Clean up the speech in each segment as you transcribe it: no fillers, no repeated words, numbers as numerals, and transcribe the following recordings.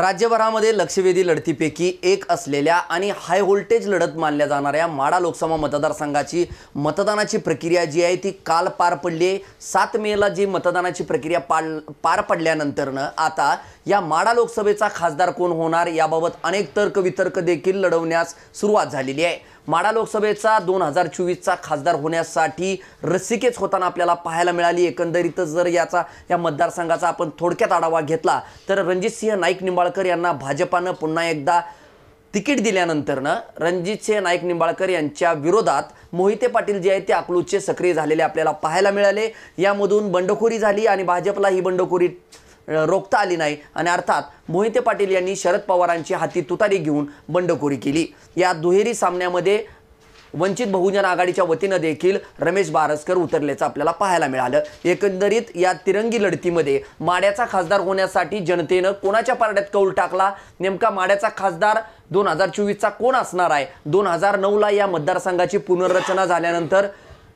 राज्यभरामध्ये लक्षवेधी लढतीपैकी एक असलेल्या आणि हाय व्होल्टेज लढत मानल्या जाणाऱ्या माढा लोकसभा मतदारसंघाची मतदानाची प्रक्रिया जी आहे ती काल पार पडली आहे। 7 मेला जी मतदानाची प्रक्रिया पार पडल्यानंतरनं आता या माढा लोकसभेचा खासदार कोण होणार याबाबत अनेक तर्कवितर्क देखील लढवण्यास सुरुवात झालेली आहे। माढा लोकसभेचा 2024 चा खासदार होण्यासाठी रस्सीखेच होताना आपल्याला पाहायला मिळाली। एकंदरीत जर या मतदारसंघाचा आपण थोडक्यात आढावा घेतला तर रणजितसिंह नाईक निंबाळकर यांना भाजपानं पुन्हा एकदा तिकीट दिल्यानंतरनं रणजितसिंह नाईक निंबाळकर यांच्या विरोधात मोहिते पाटील जे आहेत ते अकलूजचे सक्रिय झालेले आपल्याला पाहायला मिळाले। यामधून बंडखोरी झाली आणि भाजपला ही बंडखोरी रोखता आली नाही आणि अर्थात मोहिते पाटील यांनी शरद पवारांची हाती तुतारी घेऊन बंडखोरी केली। या दुहेरी सामन्यामध्ये वंचित बहुजन आघाडीच्या वतीने देखील रमेश बारसकर उतरल्याचं आपल्याला पाहायला मिळालं। एकंदरीत या तिरंगी लढतीमध्ये माढ्याचा खासदार होण्यासाठी जनतेने कोणाच्या पारड्यात कौल टाकला, नेमका माढ्याचा खासदार 2024 चा कोण असणार आहे। 2009 ला या मतदारसंघाची पुनर्रचना झाल्यानंतर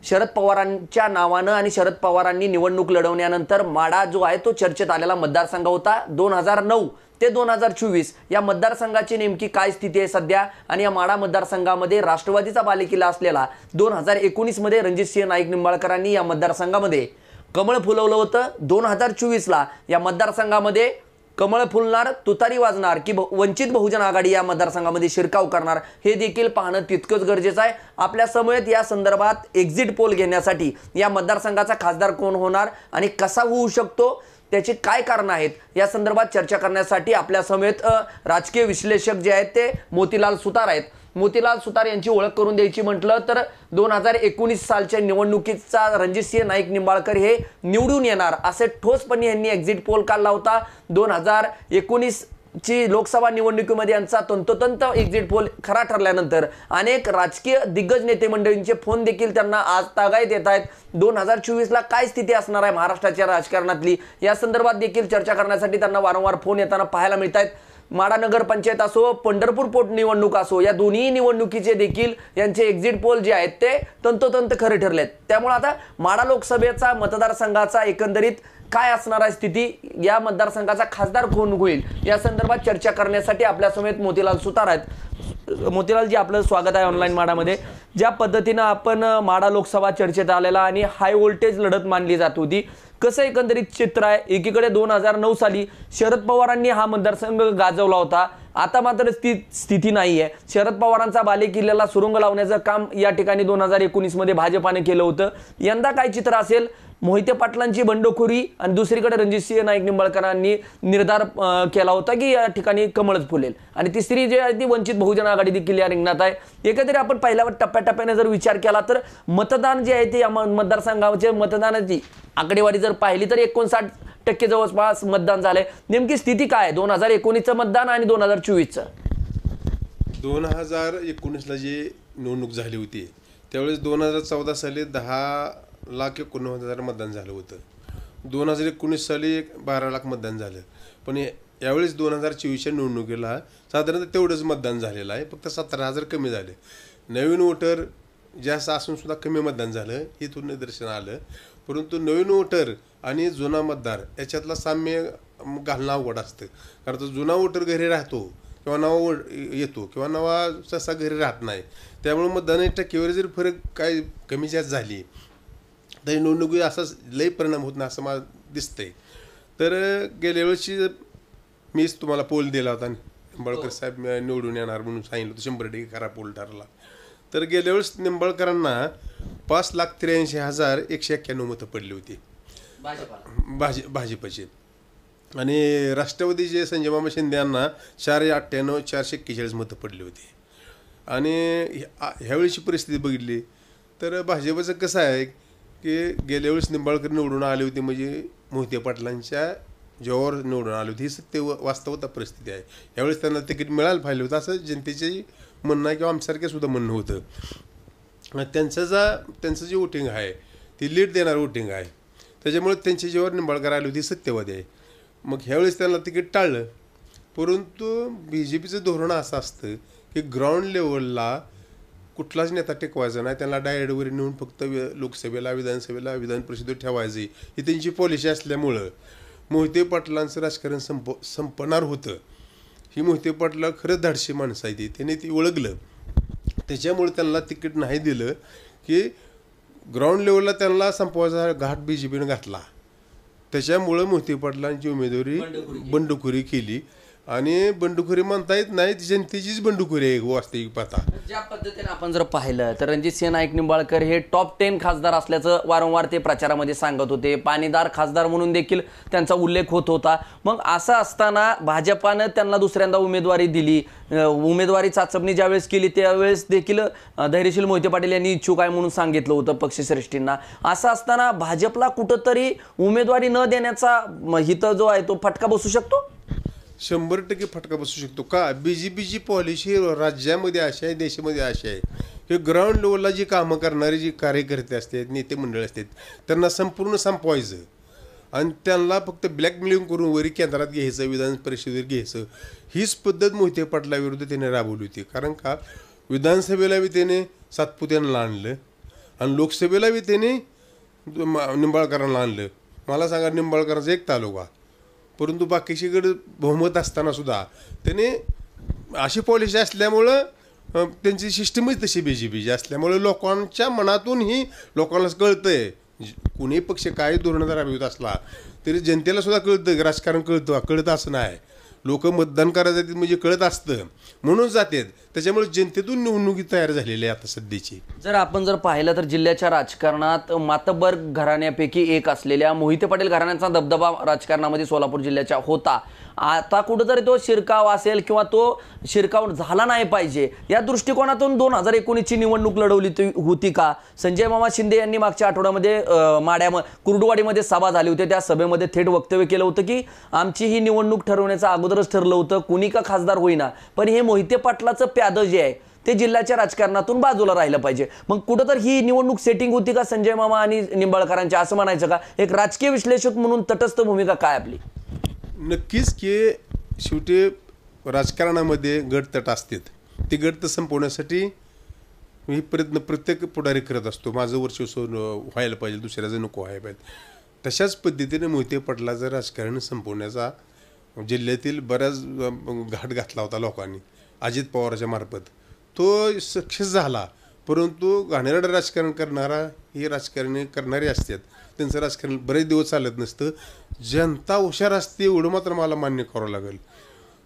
शरद पवारांच्या नावाने आणि शरद पवारांनी निवडणूक लढवण्यानंतर माढा जो आहे तो चर्चेत आलेला मतदारसंघ होता। 2009 ते 2024 या मतदारसंघाची नेमकी काय स्थिती आहे सध्या आणि या माढा मतदारसंघामध्ये राष्ट्रवादीचा बालेकिल्ला असलेला 2019 मध्ये रणजितसिंह नाईक निंबाळकरांनी या मतदारसंघामध्ये कमळ फुलवलं होतं। 2024 ला या मतदारसंघामध्ये कमळ फुलणार, तुतारी वाजणार की वंचित बहुजन आघाडी या मतदारसंघामध्ये शिरकाव करणार हे देखील पाहणं तितकंच गरजेचं आहे। आपल्या समवेत या संदर्भात एक्झिट पोल घेण्यासाठी या मतदारसंघाचा खासदार कोण होणार आणि कसा होऊ शकतो त्याची काय कारण आहेत या संदर्भात चर्चा करण्यासाठी आपल्या समेत राजकीय विश्लेषक जे आहेत ते मोतीलाल सुतार आहेत। मोतीलाल सुतार यांची ओळख करून द्यायची म्हटलं तर 2019 सालच्या निवडणुकीचा रणजितसिंह नाईक निंबाळकर हे निवडून येणार असे ठोसपणे यांनी एक्झिट पोल काढला होता। 2019 ची लोकसभा निवडणुकीमध्ये यांचा तंतोतंत एक्झिट पोल खरा ठरल्यानंतर अनेक राजकीय दिग्गज नेते मंडळींचे फोन देखील त्यांना आज तागायत येत आहेत। 2024 ला काय स्थिती असणार आहे महाराष्ट्राच्या राजकारणातली या संदर्भात देखील चर्चा करण्यासाठी त्यांना वारंवार फोन येताना पाहायला मिळत आहेत। माढा नगर पंचायत असो, पंढरपूर पोटनिवडणूक असो, या दोन्ही निवडणुकीचे देखील यांचे एक्झिट पोल जे आहेत ते तंतोतंत खरे ठरलेत। त्यामुळे आता माढा लोकसभेचा मतदारसंघाचा एकंदरीत काय असणार आहे स्थिती, या मतदारसंघाचा खासदार कोण होईल या संदर्भात चर्चा करण्यासाठी आपल्या समेत मोतीलाल सुतार आहेत। मोतीलाल जी, आपलं स्वागत आहे ऑनलाईन माढामध्ये। ज्या पद्धतीने आपण माढा लोकसभा चर्चेत आलेला आणि हाय व्होल्टेज लढत मानली जात होती, कसं एकंदरीत चित्र आहे? एकीकडे 2009 साली शरद पवारांनी हा मतदारसंघ गाजवला होता, आता मात्र स्थिती नाहीये। शरद पवारांचा बालेकिल्ल्याला सुरुंग लावण्याचं काम या ठिकाणी 2019 मध्ये भाजपाने केलं होतं। यंदा काय चित्र असेल? मोहिते पाटलांची बंडखोरी आणि दुसरीकडे रणजितसिंह नाईक निंबाळकरांनी निर्धार केला होता की या ठिकाणी कमळच फुलेल आणि तिसरी जी आहे ती वंचित बहुजन आघाडी देखील या रिंगणात आहे। एकंदरीत आपण पहिल्यावर टप्प्याटप्प्याने जर विचार केला तर मतदान जे आहे ते या मतदारसंघाचे मतदानाची आकडेवारी जर पाहिली तर 59% जवळपास मतदान झालंय। नेमकी स्थिती काय आहे 2019 चं मतदान आणि 2024 चं? 2019 ला जी निवडणूक झाली होती त्यावेळेस 2014 साली 10,91,000 मतदान झालं होतं। 2019 साली 12 लाख मतदान झालं, पण यावेळेस 2024च्या निवडणुकीला साधारणतः तेवढंच मतदान झालेलं आहे, फक्त 17,000 कमी झाले। नवीन वोटर जास्त असून सुद्धा कमी मतदान झालं इथून निदर्शन आलं। परंतु नवीन वोटर आणि जुना मतदार याच्यातला साम्य घालणं अवघड असतं, कारण तो जुना वोटर घरी राहतो किंवा नवा येतो किंवा नवा ससा घरी राहत नाही, त्यामुळे मतदानाच्या टक्केवारी जर फरक काय कमी जास्त झाली तरी निवडणुकी असा लई परिणाम होत नाही असं मला दिसतंय। तर गेल्या वेळेची मीच तुम्हाला पोल दिला होता, निंबाळकर साहेब निवडून येणार म्हणून सांगितलं होतं, 100% खरा पोल ठरला। तर गेल्या वेळेस निंबाळकरांना 5,83,191 मतं पडली होती भाजपची, आणि राष्ट्रवादीचे संजय मामा शिंदे यांना 4,98,441 मतं पडली होती। आणि ह्यावेळीची परिस्थिती बघितली तर भाजपचं कसं आहे की गेल्या वेळेस निंबाळकर निवडून आले होते म्हणजे मोहिते पाटलांच्या जोरावर निवडून आले होते, ही सत्य वास्तवता परिस्थिती आहे। यावेळेस त्यांना तिकीट मिळायला पाहिजे होतं असं जनतेचे म्हणणं आहे किंवा आमच्यासारखे सुद्धा म्हणणं होतं। त्यांचं जे वोटिंग आहे ती लीड देणार वोटिंग आहे, त्याच्यामुळे त्यांच्या जेव्हा निंबाळकर आली होती सत्यवादी आहे। मग ह्यावेळेस त्यांना तिकीट टाळलं, परंतु BJPचं धोरण असं असतं की ग्राउंड लेवलला कुठलाच नेता टिकवायचा नाही, त्यांना डायरेक्टवर नेऊन फक्त लोकसभेला, विधानसभेला, विधान परिषदेत ठेवायची ही त्यांची पॉलिसी असल्यामुळं मोहिते पाटलांचं राजकारण संपणार होतं। ही मोहिते पाटला खरंच धाडशी माणसं आहे ती, त्याने ती ओळखलं. त्याच्यामुळे त्यांना तिकीट नाही दिलं की ग्राउंड लेवलला त्यांना संपवायचा घाट BJPनं घातला. त्याच्यामुळं मोहिते पाटलांची उमेदवारी बंडखोरी केली. आणि बंडखोरी म्हणता येत नाही, जनतेचीच बंडखोरी आहे वास्तविक पाहता. ज्या पद्धतीने आपण जर पाहिलं तर रणजितसिंह नाईक निंबाळकर हे टॉप 10 खासदार असल्याचं वारंवार ते प्रचारामध्ये सांगत होते. पाणीदार खासदार म्हणून देखील त्यांचा उल्लेख होत होता. मग असं असताना भाजपानं त्यांना दुसऱ्यांदा उमेदवारी दिली. उमेदवारी चाचपणी ज्यावेळेस केली त्यावेळेस देखील धैर्यशील मोहिते पाटील यांनी इच्छुक आहे म्हणून सांगितलं होतं पक्षश्रेष्ठींना. असं असताना भाजपला कुठंतरी उमेदवारी न देण्याचा हित जो आहे तो फटका बसू शकतो. 100% फटका बसू शकतो. का BJPची पॉलिसी राज्यामध्ये अशी आहे, देशामध्ये अशी आहे की ग्राउंड लेवलला जी कामं करणारे जे कार्यकर्ते असतात, नेते मंडळ असतात, त्यांना संपूर्ण संपवायचं आणि त्यांना फक्त ब्लॅकमेलिंग करून वरी केंद्रात घ्यायचं, विधान परिषदेवर घ्यायचं. हीच पद्धत मोहिते पाटलाविरुद्ध त्याने राबवली होती. कारण का विधानसभेला बी त्याने सातपुत्यांना आणलं आणि लोकसभेला बी त्याने निंबाळकरांना आणलं. मला सांगा, निंबाळकरांचा एक तालुका, परंतु बाकीच्याकडे बहुमत असताना सुद्धा त्याने अशी पॉलिसी असल्यामुळं त्यांची सिस्टमच तशी BJPची असल्यामुळे लोकांच्या मनातून ही लोकांना कळतंय. कुणी पक्ष काही धोरण राबवित असला तरी जनतेला सुद्धा कळतं, राजकारण कळतं असं नाही. लोक मतदान करायला जातात म्हणजे कळत असतं म्हणून जातात. त्याच्यामुळे जनतेतून निवडणुकी तयार झालेली आहे आता सध्याची. जर आपण जर पाहिलं तर जिल्ह्याच्या राजकारणात मातब्बर घराण्यापैकी एक असलेल्या मोहिते पाटील घराण्याचा दबदबा राजकारणामध्ये सोलापूर जिल्ह्याच्या होता. आता कुठंतरी तो शिरकाव असेल किंवा तो शिरकाव झाला नाही पाहिजे या दृष्टिकोनातून 2019ची निवडणूक लढवली होती का. संजय मामा शिंदे यांनी मागच्या आठवड्यामध्ये कुर्डुवाडीमध्ये सभा झाली होती. त्या सभेमध्ये थेट वक्तव्य केलं होतं की आमची ही निवडणूक ठरवण्याचं अगोदरच ठरलं होतं, कुणी का खासदार होईना, पण हे मोहिते पाटलाचं प्यादं जे आहे ते जिल्ह्याच्या राजकारणातून बाजूला राहिलं पाहिजे. मग कुठंतरी ही निवडणूक सेटिंग होती का संजय मामा आणि निंबाळकरांच्या, असं म्हणायचं का. एक राजकीय विश्लेषक म्हणून तटस्थ भूमिका काय आपली. नक्कीच की शेवटी राजकारणामध्ये गटतट असतात. ते गट संपवण्यासाठी मी प्रयत्न प्रत्येक पुढारी करत असतो. माझं वर्चस्व व्हायला पाहिजे, दुसऱ्याचं नको व्हायला पाहिजे. तशाच पद्धतीने मोहिते पाटलाचं राजकारण संपवण्याचा जिल्ह्यातील बऱ्याच घाट घातला होता लोकांनी अजित पवारांच्या मार्फत. तो सक्सेस झाला. परंतु घाणेरडं राजकारण करणारा हे राजकारणी करणारे असतात, त्यांचं राजकारण बरेच दिवस चालत नसतं. जनता हुशार असते एवढं मात्र मला मान्य करावं लागेल.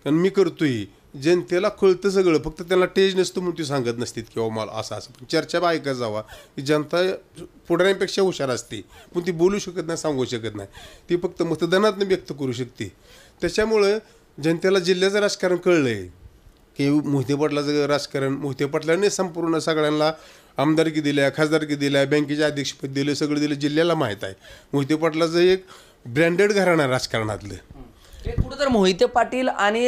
कारण मी करतोय, जनतेला कळतं सगळं, फक्त त्यांना टेज नसतं म्हणून ते सांगत नसतात किंवा मला असं पण चर्चा ऐकत जावा की जनता पुढाऱ्यांपेक्षा हुशार असते, पण ती बोलू शकत नाही, सांगू शकत नाही. ती फक्त मतदानातून व्यक्त करू शकते. त्याच्यामुळं जनतेला जिल्ह्याचं राजकारण कळलं आहे की मोहिते पाटलाचं राजकारण, मोहिते पाटलाने संपूर्ण सगळ्यांना आमदारकी दिल्या, खासदारकी दिल्या, बँकेचे अध्यक्षपद दिलं, सगळं दिलं. जिल्ह्याला माहीत आहे मोहिते पाटलाचं एक ब्रँडेड घराणं राजकारणातलं. कुठं तर मोहिते पाटील आणि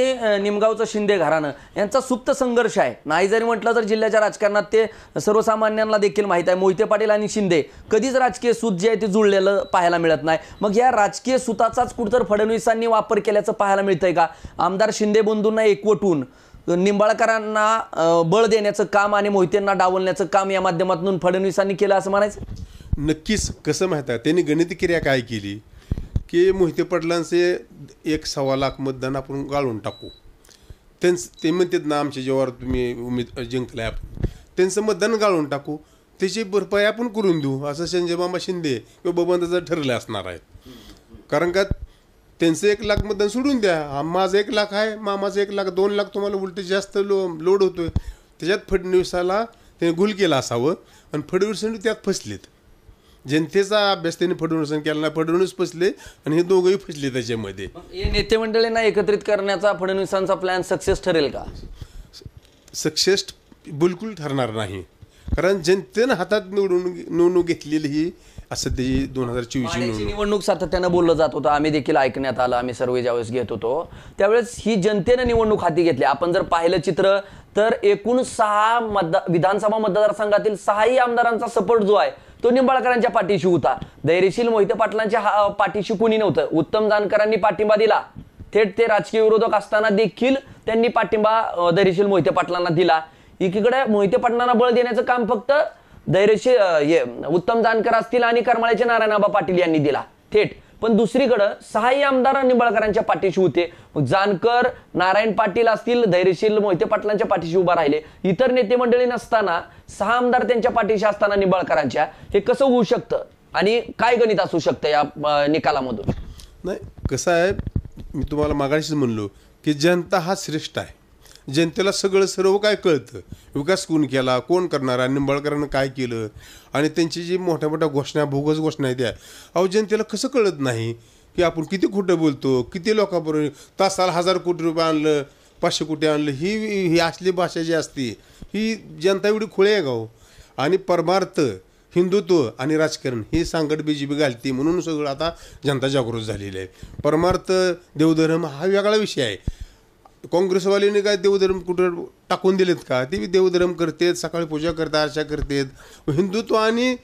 निमगावचं शिंदे घराणं यांचा सुप्त संघर्ष आहे. नाही जरी म्हटलं तर जिल्ह्याच्या राजकारणात ते सर्वसामान्यांना देखील माहीत आहे. मोहिते पाटील आणि शिंदे कधीच राजकीय सूत जे आहे ते जुळलेलं पाहायला मिळत नाही. मग या राजकीय सूताचाच कुठंतर फडणवीसांनी वापर केल्याचं पाहायला मिळतंय का. आमदार शिंदे बंधूंना एकवटून निंबाळकरांना बळ देण्याचं काम आणि मोहितेंना डावलण्याचं काम या माध्यमातून फडणवीसांनी केलं असं म्हणायचं. नक्कीच. कसं माहीत आहे त्यांनी गणितक्रिया काय केली की मोहिते पाटलांचे 1.25 लाख मतदान आपण गाळून टाकू. ते म्हणतात ना आमच्या जेव्हा तुम्ही जिंकलाय आपण, त्यांचं मतदान गाळून टाकू, त्याची भरपाई आपण करून देऊ असं संजय मामा शिंदे किंवा बबनदाचं ठरलं असणार आहे. कारण का त्यांचं 1 लाख मतदान सोडून द्या, माझं 1 लाख आहे, मामाचं 1 लाख, 2 लाख तुम्हाला उलट जास्त लोड होतोय. त्याच्यात फडणवीसाला त्याने गुल केला असावं आणि फडणवीसांनी त्यात फसलेत. जनतेचा अभ्यास त्यांनी फडणवीसांनी केला नाही, फडणवीस फसले आणि हे दोघंही फसले त्याच्यामध्ये. नेते मंडळींना एकत्रित करण्याचा फडणवीसांचा प्लॅन सक्सेस ठरेल का. सक्सेस बिलकुल ठरणार नाही. कारण जनतेनं हातात निवडणूक घेतलेली ही असं त्याची 2024 निवडणूक सातत्यानं बोललं जात होतं. आम्ही देखील ऐकण्यात आलं, आम्ही सर्वे ज्यावेळेस घेत होतो त्यावेळेस ही जनतेनं निवडणूक हाती घेतली. आपण जर पाहिलं चित्र तर एकूण 6 विधानसभा मतदारसंघातील 6ही आमदारांचा सपोर्ट जो आहे तो निंबाळकरांच्या पाठीशी होता. धैर्यशील मोहिते पाटलांच्या पाठीशी कुणी नव्हतं. उत्तम जानकरांनी पाठिंबा दिला, थेट ते राजकीय विरोधक असताना देखील त्यांनी पाठिंबा धैर्यशील मोहिते पाटलांना दिला. एकीकडे मोहिते पाटलांना बळ देण्याचं काम फक्त धैर्यशील उत्तम जानकर असतील आणि करमाळ्याचे नारायणआबा पाटील यांनी दिला थेट. पण दुसरीकडं 6 आमदार निंबाळकरांच्या पाठीशी होते. मग जानकर, नारायण पाटील असतील, धैर्यशील मोहिते पाटलांच्या पाठीशी उभा राहिले. इतर नेते मंडळी नसताना 6 आमदार त्यांच्या पाठीशी असताना निंबाळकरांच्या, हे कसं होऊ शकतं आणि काय गणित असू शकतं या निकालामधून? नाही, कसं आहे, मी तुम्हाला मागाशीच म्हणलो की जनता हा श्रेष्ठ आहे. जनतेला सगळं सर्व काय कळतं. विकास कोण केला, कोण करणार आहे, निंबाळकरांनं काय केलं, आणि त्यांची जी मोठ्या मोठ्या घोषणा, बोगस घोषणा आहेत त्या, अहो जनतेला कसं कळत नाही की आपण किती खोटं बोलतो, किती लोकांबरोबर तासाला 1000 कोटी रुपये आणलं, 500 कोटी आणलं, ही असली भाषा जी असते ही जनता एवढी खुळे आहे गाव. आणि परमार्थ, हिंदुत्व आणि राजकारण हे सांगड BJP घालते, म्हणून सगळं आता जनता जागृत झालेली आहे. परमार्थ, देवधर्म हा वेगळा विषय आहे. काँग्रेसवाल्यांनी काय देवधर्म कुठं टाकून दिलेत का? ते देवधर्म करतात, सकाळी पूजा करतात, आरशा करतात. हिंदुत्व आणि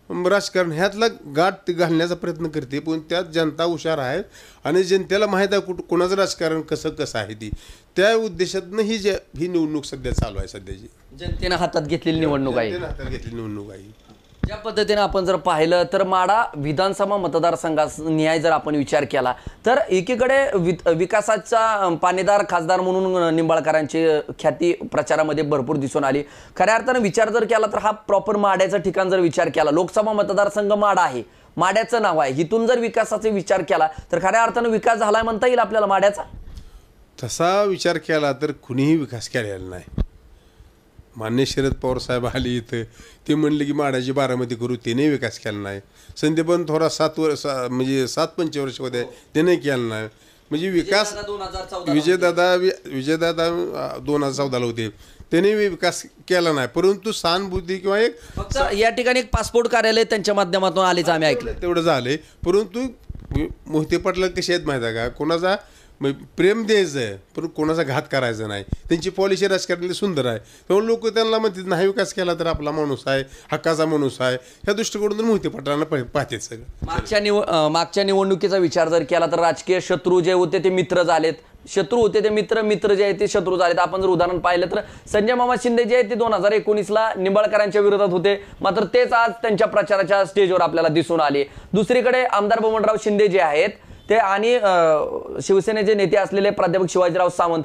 राजकारण ह्यातला गाठ घालण्याचा प्रयत्न करते, पण त्यात जनता हुशार आहे आणि जनतेला माहीत आहे कोणाचं राजकारण कसं आहे. ती त्या उद्देशातनं ही निवडणूक सध्या चालू आहे. सध्याची जनतेनं हातात घेतलेली निवडणूक आहे. हातात घेतलेली निवडणूक आहे. ज्या पद्धतीने आपण जर पाहिलं तर माढा विधानसभा मतदारसंघास न्याय जर आपण विचार केला तर एकीकडे विकासाचा पाणीदार खासदार म्हणून निंबाळकरांची ख्याती प्रचारामध्ये भरपूर दिसून आली. खऱ्या अर्थानं विचार जर केला तर हा प्रॉपर माढ्याचं ठिकाण जर विचार केला, लोकसभा मतदारसंघ माढा आहे, माढ्याचं नाव आहे, इथून जर विकासाचा विचार केला तर खऱ्या अर्थानं विकास झालाय म्हणता येईल आपल्याला माढ्याचा? तसा विचार केला तर कुणीही विकास केलेला नाही. मान्य शरद पवार साहेब आले इथं, ते म्हणले की माढ्याची बारामती करू, त्याने विकास केला नाही. संदीपन थोडा 7 पंचवर्ष होते, त्याने केला नाही. म्हणजे विकास विजयदादा 2014 होते, त्याने विकास केला नाही. परंतु सहानुभूती किंवा एक फक्त या ठिकाणी एक पासपोर्ट कार्यालय त्यांच्या माध्यमातून आलेच आम्ही ऐकलं, तेवढं झालंय. परंतु मोहिते पाटला कसे आहेत माहिती आहे का, कोणाचा प्रेम द्यायचं आहे पण कोणाचा घात करायचा नाही. त्यांची पॉलिसी राजकारणातली सुंदर आहे, त्यामुळे लोक त्यांना म्हणतात नाही विकास केला तर आपला माणूस आहे, हक्काचा माणूस आहे. ह्या दृष्टिकोनातून मोहिते पाटलांना पाहतात सगळं. मागच्या निवडणुकीचा विचार जर केला तर राजकीय शत्रू जे होते ते मित्र झालेत, शत्रू होते ते मित्र जे आहेत ते शत्रू झालेत. आपण जर उदाहरण पाहिलं तर संजय मामा शिंदे जे आहेत ते 2019ला निंबाळकरांच्या विरोधात होते, मात्र तेच आज त्यांच्या प्रचाराच्या स्टेजवर आपल्याला दिसून आले. दुसरीकडे आमदार बबनराव शिंदे जे आहेत ते आणि शिवसेनेचे नेते असलेले प्राध्यापक शिवाजीराव सावंत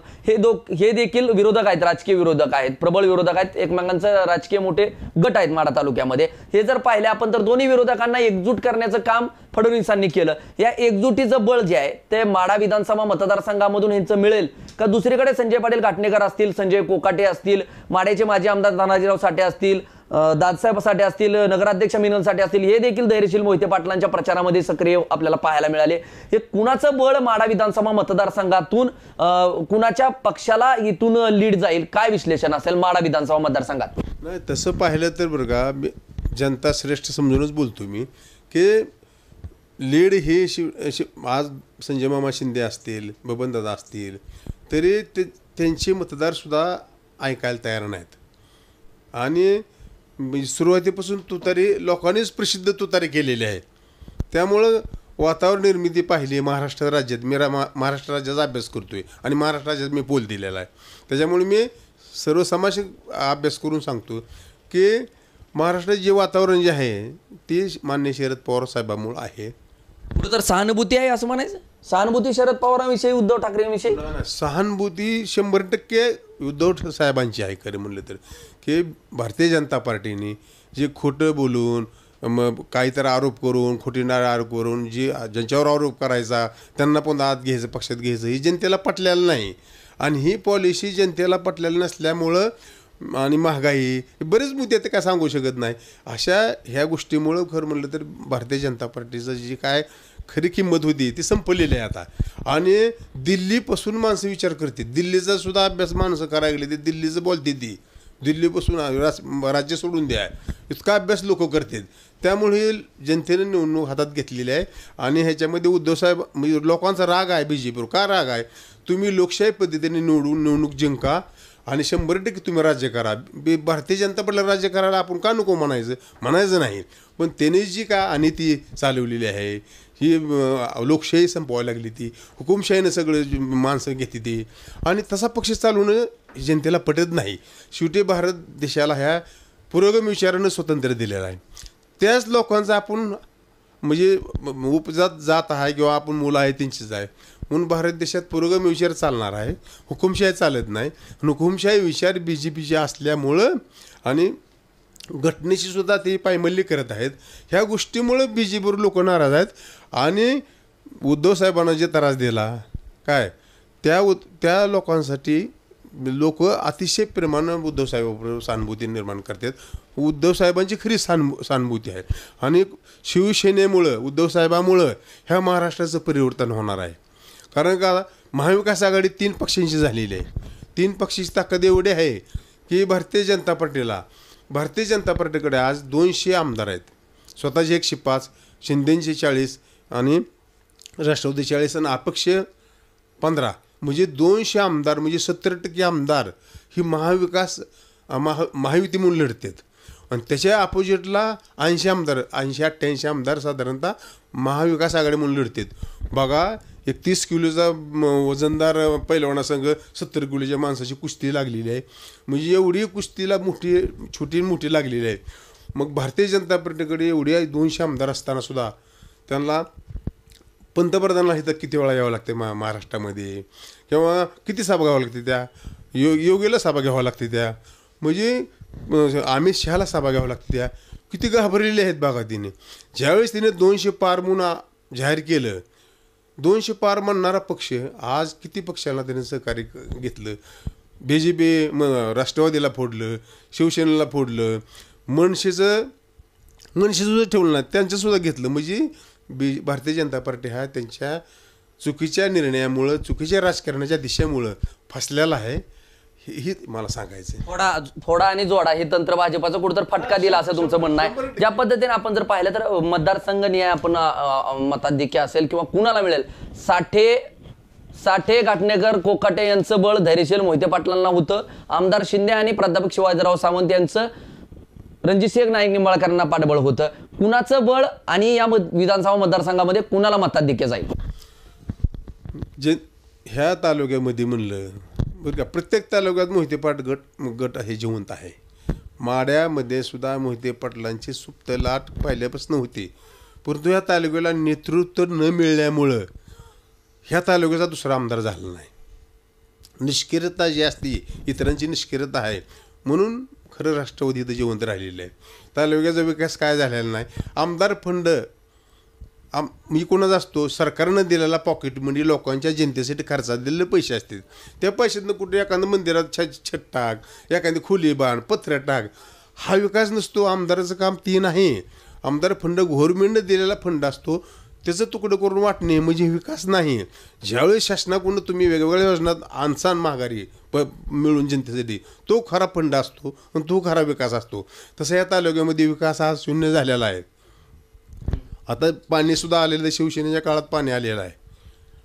हे देखील विरोधक आहेत, राजकीय विरोधक आहेत, प्रबळ विरोधक आहेत. एकमेकांचे राजकीय मोठे गट आहेत माढा तालुक्यामध्ये. हे जर पाहिले आपण तर दोन्ही विरोधकांना एकजूट करण्याचं काम फडणवीसांनी केलं. या एकजुटीचं बळ जे आहे ते माढा विधानसभा मतदारसंघामधून यांचं मिळेल का दुसरीकडे संजय पाटील घाटणेकर असतील, संजय कोकाटे असतील, माढ्याचे माजी आमदार तानाजीराव साठे असतील, दादसाहेब साठे असतील, नगराध्यक्ष मिनल साठे असतील, हे देखील धैर्यशील मोहिते पाटलांच्या प्रचारामध्ये सक्रिय आपल्याला पाहायला मिळाले. हे कुणाचं बळ माढा विधानसभा मतदारसंघातून कुणाच्या पक्षाला इथून लीड जाईल, काय विश्लेषण असेल माढा विधानसभा मतदारसंघात? नाही, तसं पाहिलं तर बरं का, जनता श्रेष्ठ समजूनच बोलतो मी की लीड हे आज संजय मामा शिंदे असतील, बबनदादा असतील, तरी त्यांचे मतदारसुद्धा ऐकायला तयार नाहीत. आणि सुरुवातीपासून तुतारी लोकांनीच प्रसिद्ध तुतारी केलेली आहे. त्यामुळं वातावरण निर्मिती पाहिली महाराष्ट्र राज्यात. मी महाराष्ट्र राज्याचा अभ्यास करतोय आणि महाराष्ट्र राज्यात मी पोल दिलेला आहे. त्याच्यामुळे मी सर्वसमावेशक अभ्यास करून सांगतो की महाराष्ट्रात जे वातावरण जे आहे ते मान्य शरद पवार साहेबांमुळे आहे. कुठं तर सहानुभूती आहे असं म्हणायचं? सहानुभूती शरद पवारांविषयी, उद्धव ठाकरेंविषयी? सहानुभूती 100% उद्धव साहेबांची आहे खरं म्हणलं तर. की भारतीय जनता पार्टीने जे खोटं बोलून मग काहीतरी आरोप करून, खोटीनारे आरोप करून ज्यांच्यावर आरोप करायचा त्यांना पण आत घ्यायचं, पक्षात घ्यायचं, ही जनतेला पटलेलं नाही. आणि ही पॉलिसी जनतेला पटलेली नसल्यामुळं आणि महागाई बरेच मुद्दे ते काय सांगू शकत नाही. अशा ह्या गोष्टीमुळं खरं म्हणलं तर भारतीय जनता पार्टीचं जी काय खरी किंमत होती ती संपलेली आहे आता. आणि दिल्लीपासून माणसं विचार करते, दिल्लीचा सुद्धा अभ्यास माणसं करायला लागली, ते दिल्लीचं बोलते, ती दिल्लीपासून राज्य सोडून द्या इतका अभ्यास लोक करतात. त्यामुळे जनतेने निवडणूक हातात घेतलेली आहे. आणि ह्याच्यामध्ये उद्धवसाहेब म्हणजे लोकांचा राग आहे BJPवर. का राग आहे? तुम्ही लोकशाही पद्धतीने निवडणूक जिंका आणि 100% तुम्ही राज्य करा. भारतीय जनता पार्टीला राज्य करायला आपण का नको म्हणायचं नाही. पण त्याने जी का अनिती चालवलेली आहे, ही लोकशाही संपवायला लागली, ती हुकुमशाहीनं सगळं माणसं घेते ती. आणि तसा पक्ष चालवणं जनतेला पटत नाही. शेवटी भारत देशाला ह्या पुरोगामी विचारानं स्वातंत्र्य दिलेलं आहे. त्याच लोकांचा आपण म्हणजे उपजात जात आहे किंवा आपण मुलं आहे त्यांचीच आहे म्हणून भारत देशात पुरोगामी विचार चालणार आहे, हुकुमशाही चालत नाही. हुकुमशाही विचार BJPचे असल्यामुळं आणि घटनेची सुद्धा ते पायमल्ली करत आहेत. ह्या गोष्टीमुळं BJPवर लोक नाराज आहेत. आणि उद्धव साहेबांना जे त्रास दिला काय त्या लोकांसाठी लोक अतिशय प्रेमानं उद्धव साहेबांबरोबर सहानुभूती निर्माण करतात. उद्धव साहेबांची खरी सहानुभूती आहे. आणि शिवसेनेमुळं उद्धव साहेबामुळं ह्या महाराष्ट्राचं परिवर्तन होणार आहे. कारण का महाविकास आघाडी 3 पक्षांची झालेली आहे. 3 पक्षाची ताकद एवढी आहे की भारतीय जनता पार्टीकडे आज 200 आमदार आहेत. स्वतःचे 105, शिंदेचे 40 आणि राष्ट्रवादी 40 आणि अपक्ष 15 म्हणजे 200 आमदार म्हणजे 70% आमदार ही महायुती म्हणून लढतात. आणि त्याच्या अपोजिटला 80-88 आमदार साधारणतः महाविकास आघाडी म्हणून लढतात. बघा 31 किलोचा वजनदार पैलवानासंघ 70 किलोच्या माणसाची कुस्ती लागलेली आहे. म्हणजे एवढी कुस्तीला मोठी लागलेली आहे. मग भारतीय जनता पार्टीकडे एवढी 200 आमदार असताना सुद्धा त्यांना पंतप्रधानाला इथं किती वेळा यावं लागते महाराष्ट्रामध्ये किंवा किती सभा घ्यावं लागते त्या योगीला सभा घ्यावं लागते त्या म्हणजे अमित शहाला सभा घ्यावं लागते त्या किती घाबरलेले आहेत बघा तिने. ज्यावेळेस तिने 200 पार म्हणून जाहीर केलं 200 पार म्हणणारा पक्ष आज किती पक्षाला त्याने सहकार्य घेतलं. BJP राष्ट्रवादीला फोडलं, शिवसेनेला फोडलं, मनसेचं ठेवलं नाही त्यांचंसुद्धा घेतलं. म्हणजे भारतीय जनता पार्टी हा त्यांच्या चुकीच्या निर्णयामुळं चुकीच्या राजकारणाच्या दिशेमुळं फसलेला आहे हे मला सांगायचं. फोडा आणि जोडा हे तंत्र भाजपाचं कुठं तर फटका दिला असं तुमचं म्हणणं आहे. ज्या पद्धतीने आपण जर पाहिलं तर मतदारसंघ निहाय आपण मताधिक्य असेल किंवा कुणाला मिळेल साठे घाटणेकर कोकाटे यांचं बळ धैर्यशील मोहिते पाटलांना होतं. आमदार शिंदे आणि प्राध्यापक शिवाजीराव सावंत यांचं रणजितसिंह नाईक निंबाळकरांना पाठबळ होतं. कुणाचं बळ आणि या विधानसभा मतदारसंघामध्ये कुणाला मताधिक्य जाईल? जे ह्या तालुक्यामध्ये म्हणलं बरं का प्रत्येक तालुक्यात मोहिते पाट गट हे जिवंत आहे. माड्यामध्ये सुद्धा मोहिते पाटलांची सुप्त लाट पहिल्यापासून होती. परंतु ह्या तालुक्याला नेतृत्व न मिळाल्यामुळं ह्या तालुक्याचा दुसरा आमदार झाला नाही. निष्क्रियता जी असते इतरांची निष्क्रियता आहे म्हणून खरं राष्ट्रवादी इथं जिवंत राहिलेलं आहे. तालुक्याचा विकास काय झालेला नाही. आमदार फंड मी कोणाचा असतो सरकारनं दिलेला पॉकेट मनी लोकांच्या जनतेसाठी खर्चात दिलेले पैसे असतील. त्या पैशातनं कुठे एखादं मंदिरात छत टाक, एखादी खोली बांध, पत्र्या टाक हा विकास नसतो. आमदाराचं काम 3 आहे. आमदार फंड गव्हर्नमेंटनं दिलेला फंड असतो त्याचं तुकडं करून वाटणे म्हणजे विकास नाही. ज्यावेळेस शासनाकडून तुम्ही वेगवेगळ्या योजनात आणसान माघारी मिळून जनतेसाठी तो खरा फंड असतो आणि तो खरा विकास असतो. तसं या तालुक्यामध्ये विकास हा शून्य झालेला आहे. आता पाणीसुद्धा आलेलं आहे. शिवसेनेच्या काळात पाणी आलेलं आहे.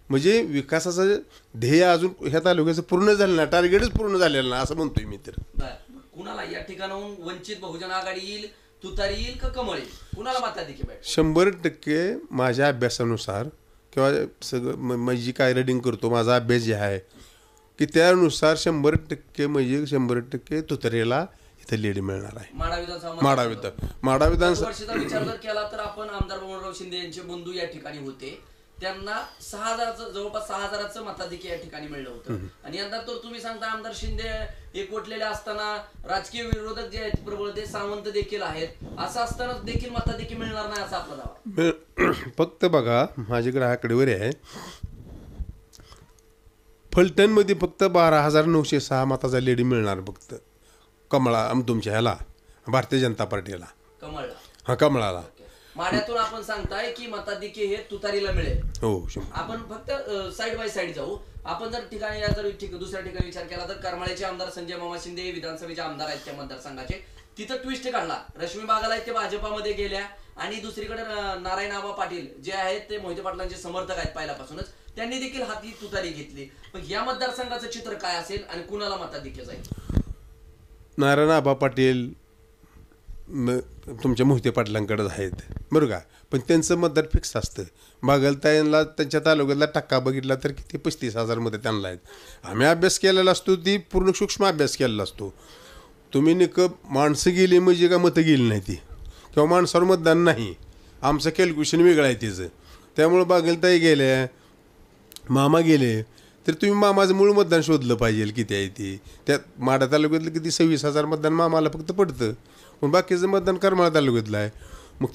म्हणजे विकासाचं ध्येय अजून ह्या तालुक्याचं पूर्ण झालं नाही. टार्गेटच पूर्ण झालेलं नाही असं म्हणतोय मी. तर कुणाला या ठिकाणाहून वंचित बहुजन आघाडी येईल, तुतारी येईल का कमळ येईल, कुणाला मताधिक्य भेटेल? 100% माझ्या अभ्यासानुसार किंवा सगळं माझी काय रीडिंग करतो माझा अभ्यास जे आहे की त्यानुसार 100% म्हणजे 100% तुतारीला इथं लीड मिळणार आहे. माडा विधानसभा विचार जर केला तर आपण आमदार बबनराव शिंदे यांचे बंधू या ठिकाणी होते. त्यांना 6,000 जवळपास 6,000 मताधिक्य या ठिकाणी मिळलं होतं. आणि यंदा तर तुम्ही सांगता आमदार शिंदे एकवटलेले असताना राजकीय विरोधक जे आहेत प्रबळ ते सावंत देखील आहेत. असं असताना देखील मताधिक्य मिळणार नाही असा आपला दावा. फक्त बघा माझ्याकडे आकडेवारी आहे. फलटणमध्ये फक्त 12,906 मताचा लीड मिळणार फक्त तुमच्या ह्याला भारतीय जनता पार्टीला कमळाला. माड्यातून आपण सांगताय की मताधिक्य हे तुतारीला मिळेल. हो. आपण फक्त साइड बाय साइड जाऊ. आपण जर दुसऱ्या ठिकाणी विचार केला तर करमाळ्याचे आमदार संजय मामा शिंदे विधानसभेचे आमदार आहेत त्या मतदारसंघाचे. तिथं ट्विस्ट काढला. रश्मी बागल आहेत ते भाजपामध्ये गेल्या आणि दुसरीकडे नारायण आबा पाटील जे आहेत ते मोहिते पाटलांचे समर्थक आहेत पहिल्यापासूनच. त्यांनी देखील हाती तुतारी घेतली. पण या मतदारसंघाचं चित्र काय असेल आणि कुणाला मताधिक्य जाईल? नारायण आबा पाटील तुमच्या मोहिते पाटलांकडेच आहेत बरं का. पण त्यांचं मतदार फिक्स असतं. बागलताईंना त्यांच्या तालुक्यातला टक्का बघितला तर किती 35,000 मध्ये त्यांना आहेत. आम्ही अभ्यास केलेला असतो ती पूर्ण सूक्ष्म अभ्यास केलेला असतो. तुम्ही माणसं गेली म्हणजे का मतं गेली नाही ती किंवा माणसावर मतदान नाही आमचं कॅल्क्युलेशन वेगळं आहे त्याचं. त्यामुळं बागेलताई गेल्या, मामा गेले, तर तुम्ही मामाचं मूळ मतदान शोधलं पाहिजे किती आहे ते. त्यात माढा तालुक्यातलं किती 26,000 मतदान मामाला फक्त पडतं, पण बाकीचं मतदान करमाळा तालुक्यातलं आहे. मग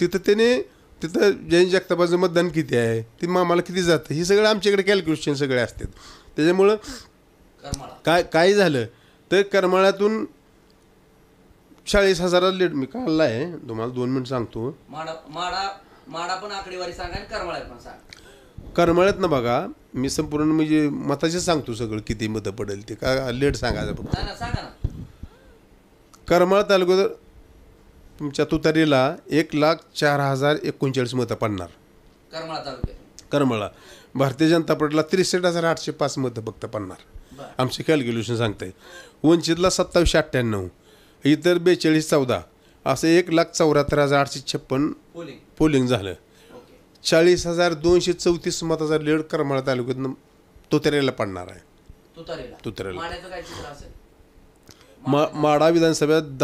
तिथं जैन जगतापाचं मतदान किती आहे, ते मामाला किती जातं, हे सगळं आमच्याकडे कॅल्क्युलेशन सगळे असतात. त्याच्यामुळं काय झालं तर करमाळ्यातून 40,000 लीड मी काढला आहे, तुम्हाला 2 मिनिट सांगतो. माडा पण आकडेवारी सांगा आणि करमाळ्यात पण सांगा. करमाळ्यात ना बघा, मी संपूर्ण म्हणजे मताचे सांगतो सगळं किती मतं पडेल ते, का लेट सांगायचं फक्त. सांगा ना. करमाळा तालुक्यात तुमच्या तुतारीला 1,04,039 मतं पडणार. करमाळा तालुक्यात करमाळा भारतीय जनता पार्टीला 63,805 मतं फक्त पडणार. आमचे कॅल्क्युलेशन सांगताय. वंचितला 2798, इतर 4214, असं 1,74,856 पोलिंग झालं. 40,234 मताचा लीड करमाळा तालुक्यात तुतारीला पडणार आहे. तुतारीला माढा विधानसभेत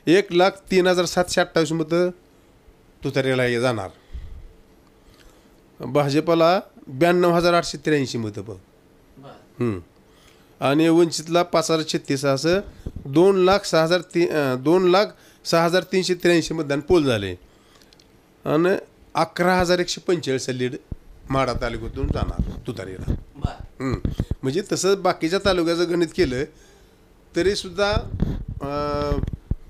1,03,728 मतं तुतारीला जाणार. भाजपला 92,883 मतं बघ. आणि वंचितला 5,036, असं 2,06,383 मतदान पोल झाले. आणि 11,145 लीड माढा तालुक्यातून जाणार तुतारीला. म्हणजे तसं बाकीच्या तालुक्याचं गणित केलं तरी सुद्धा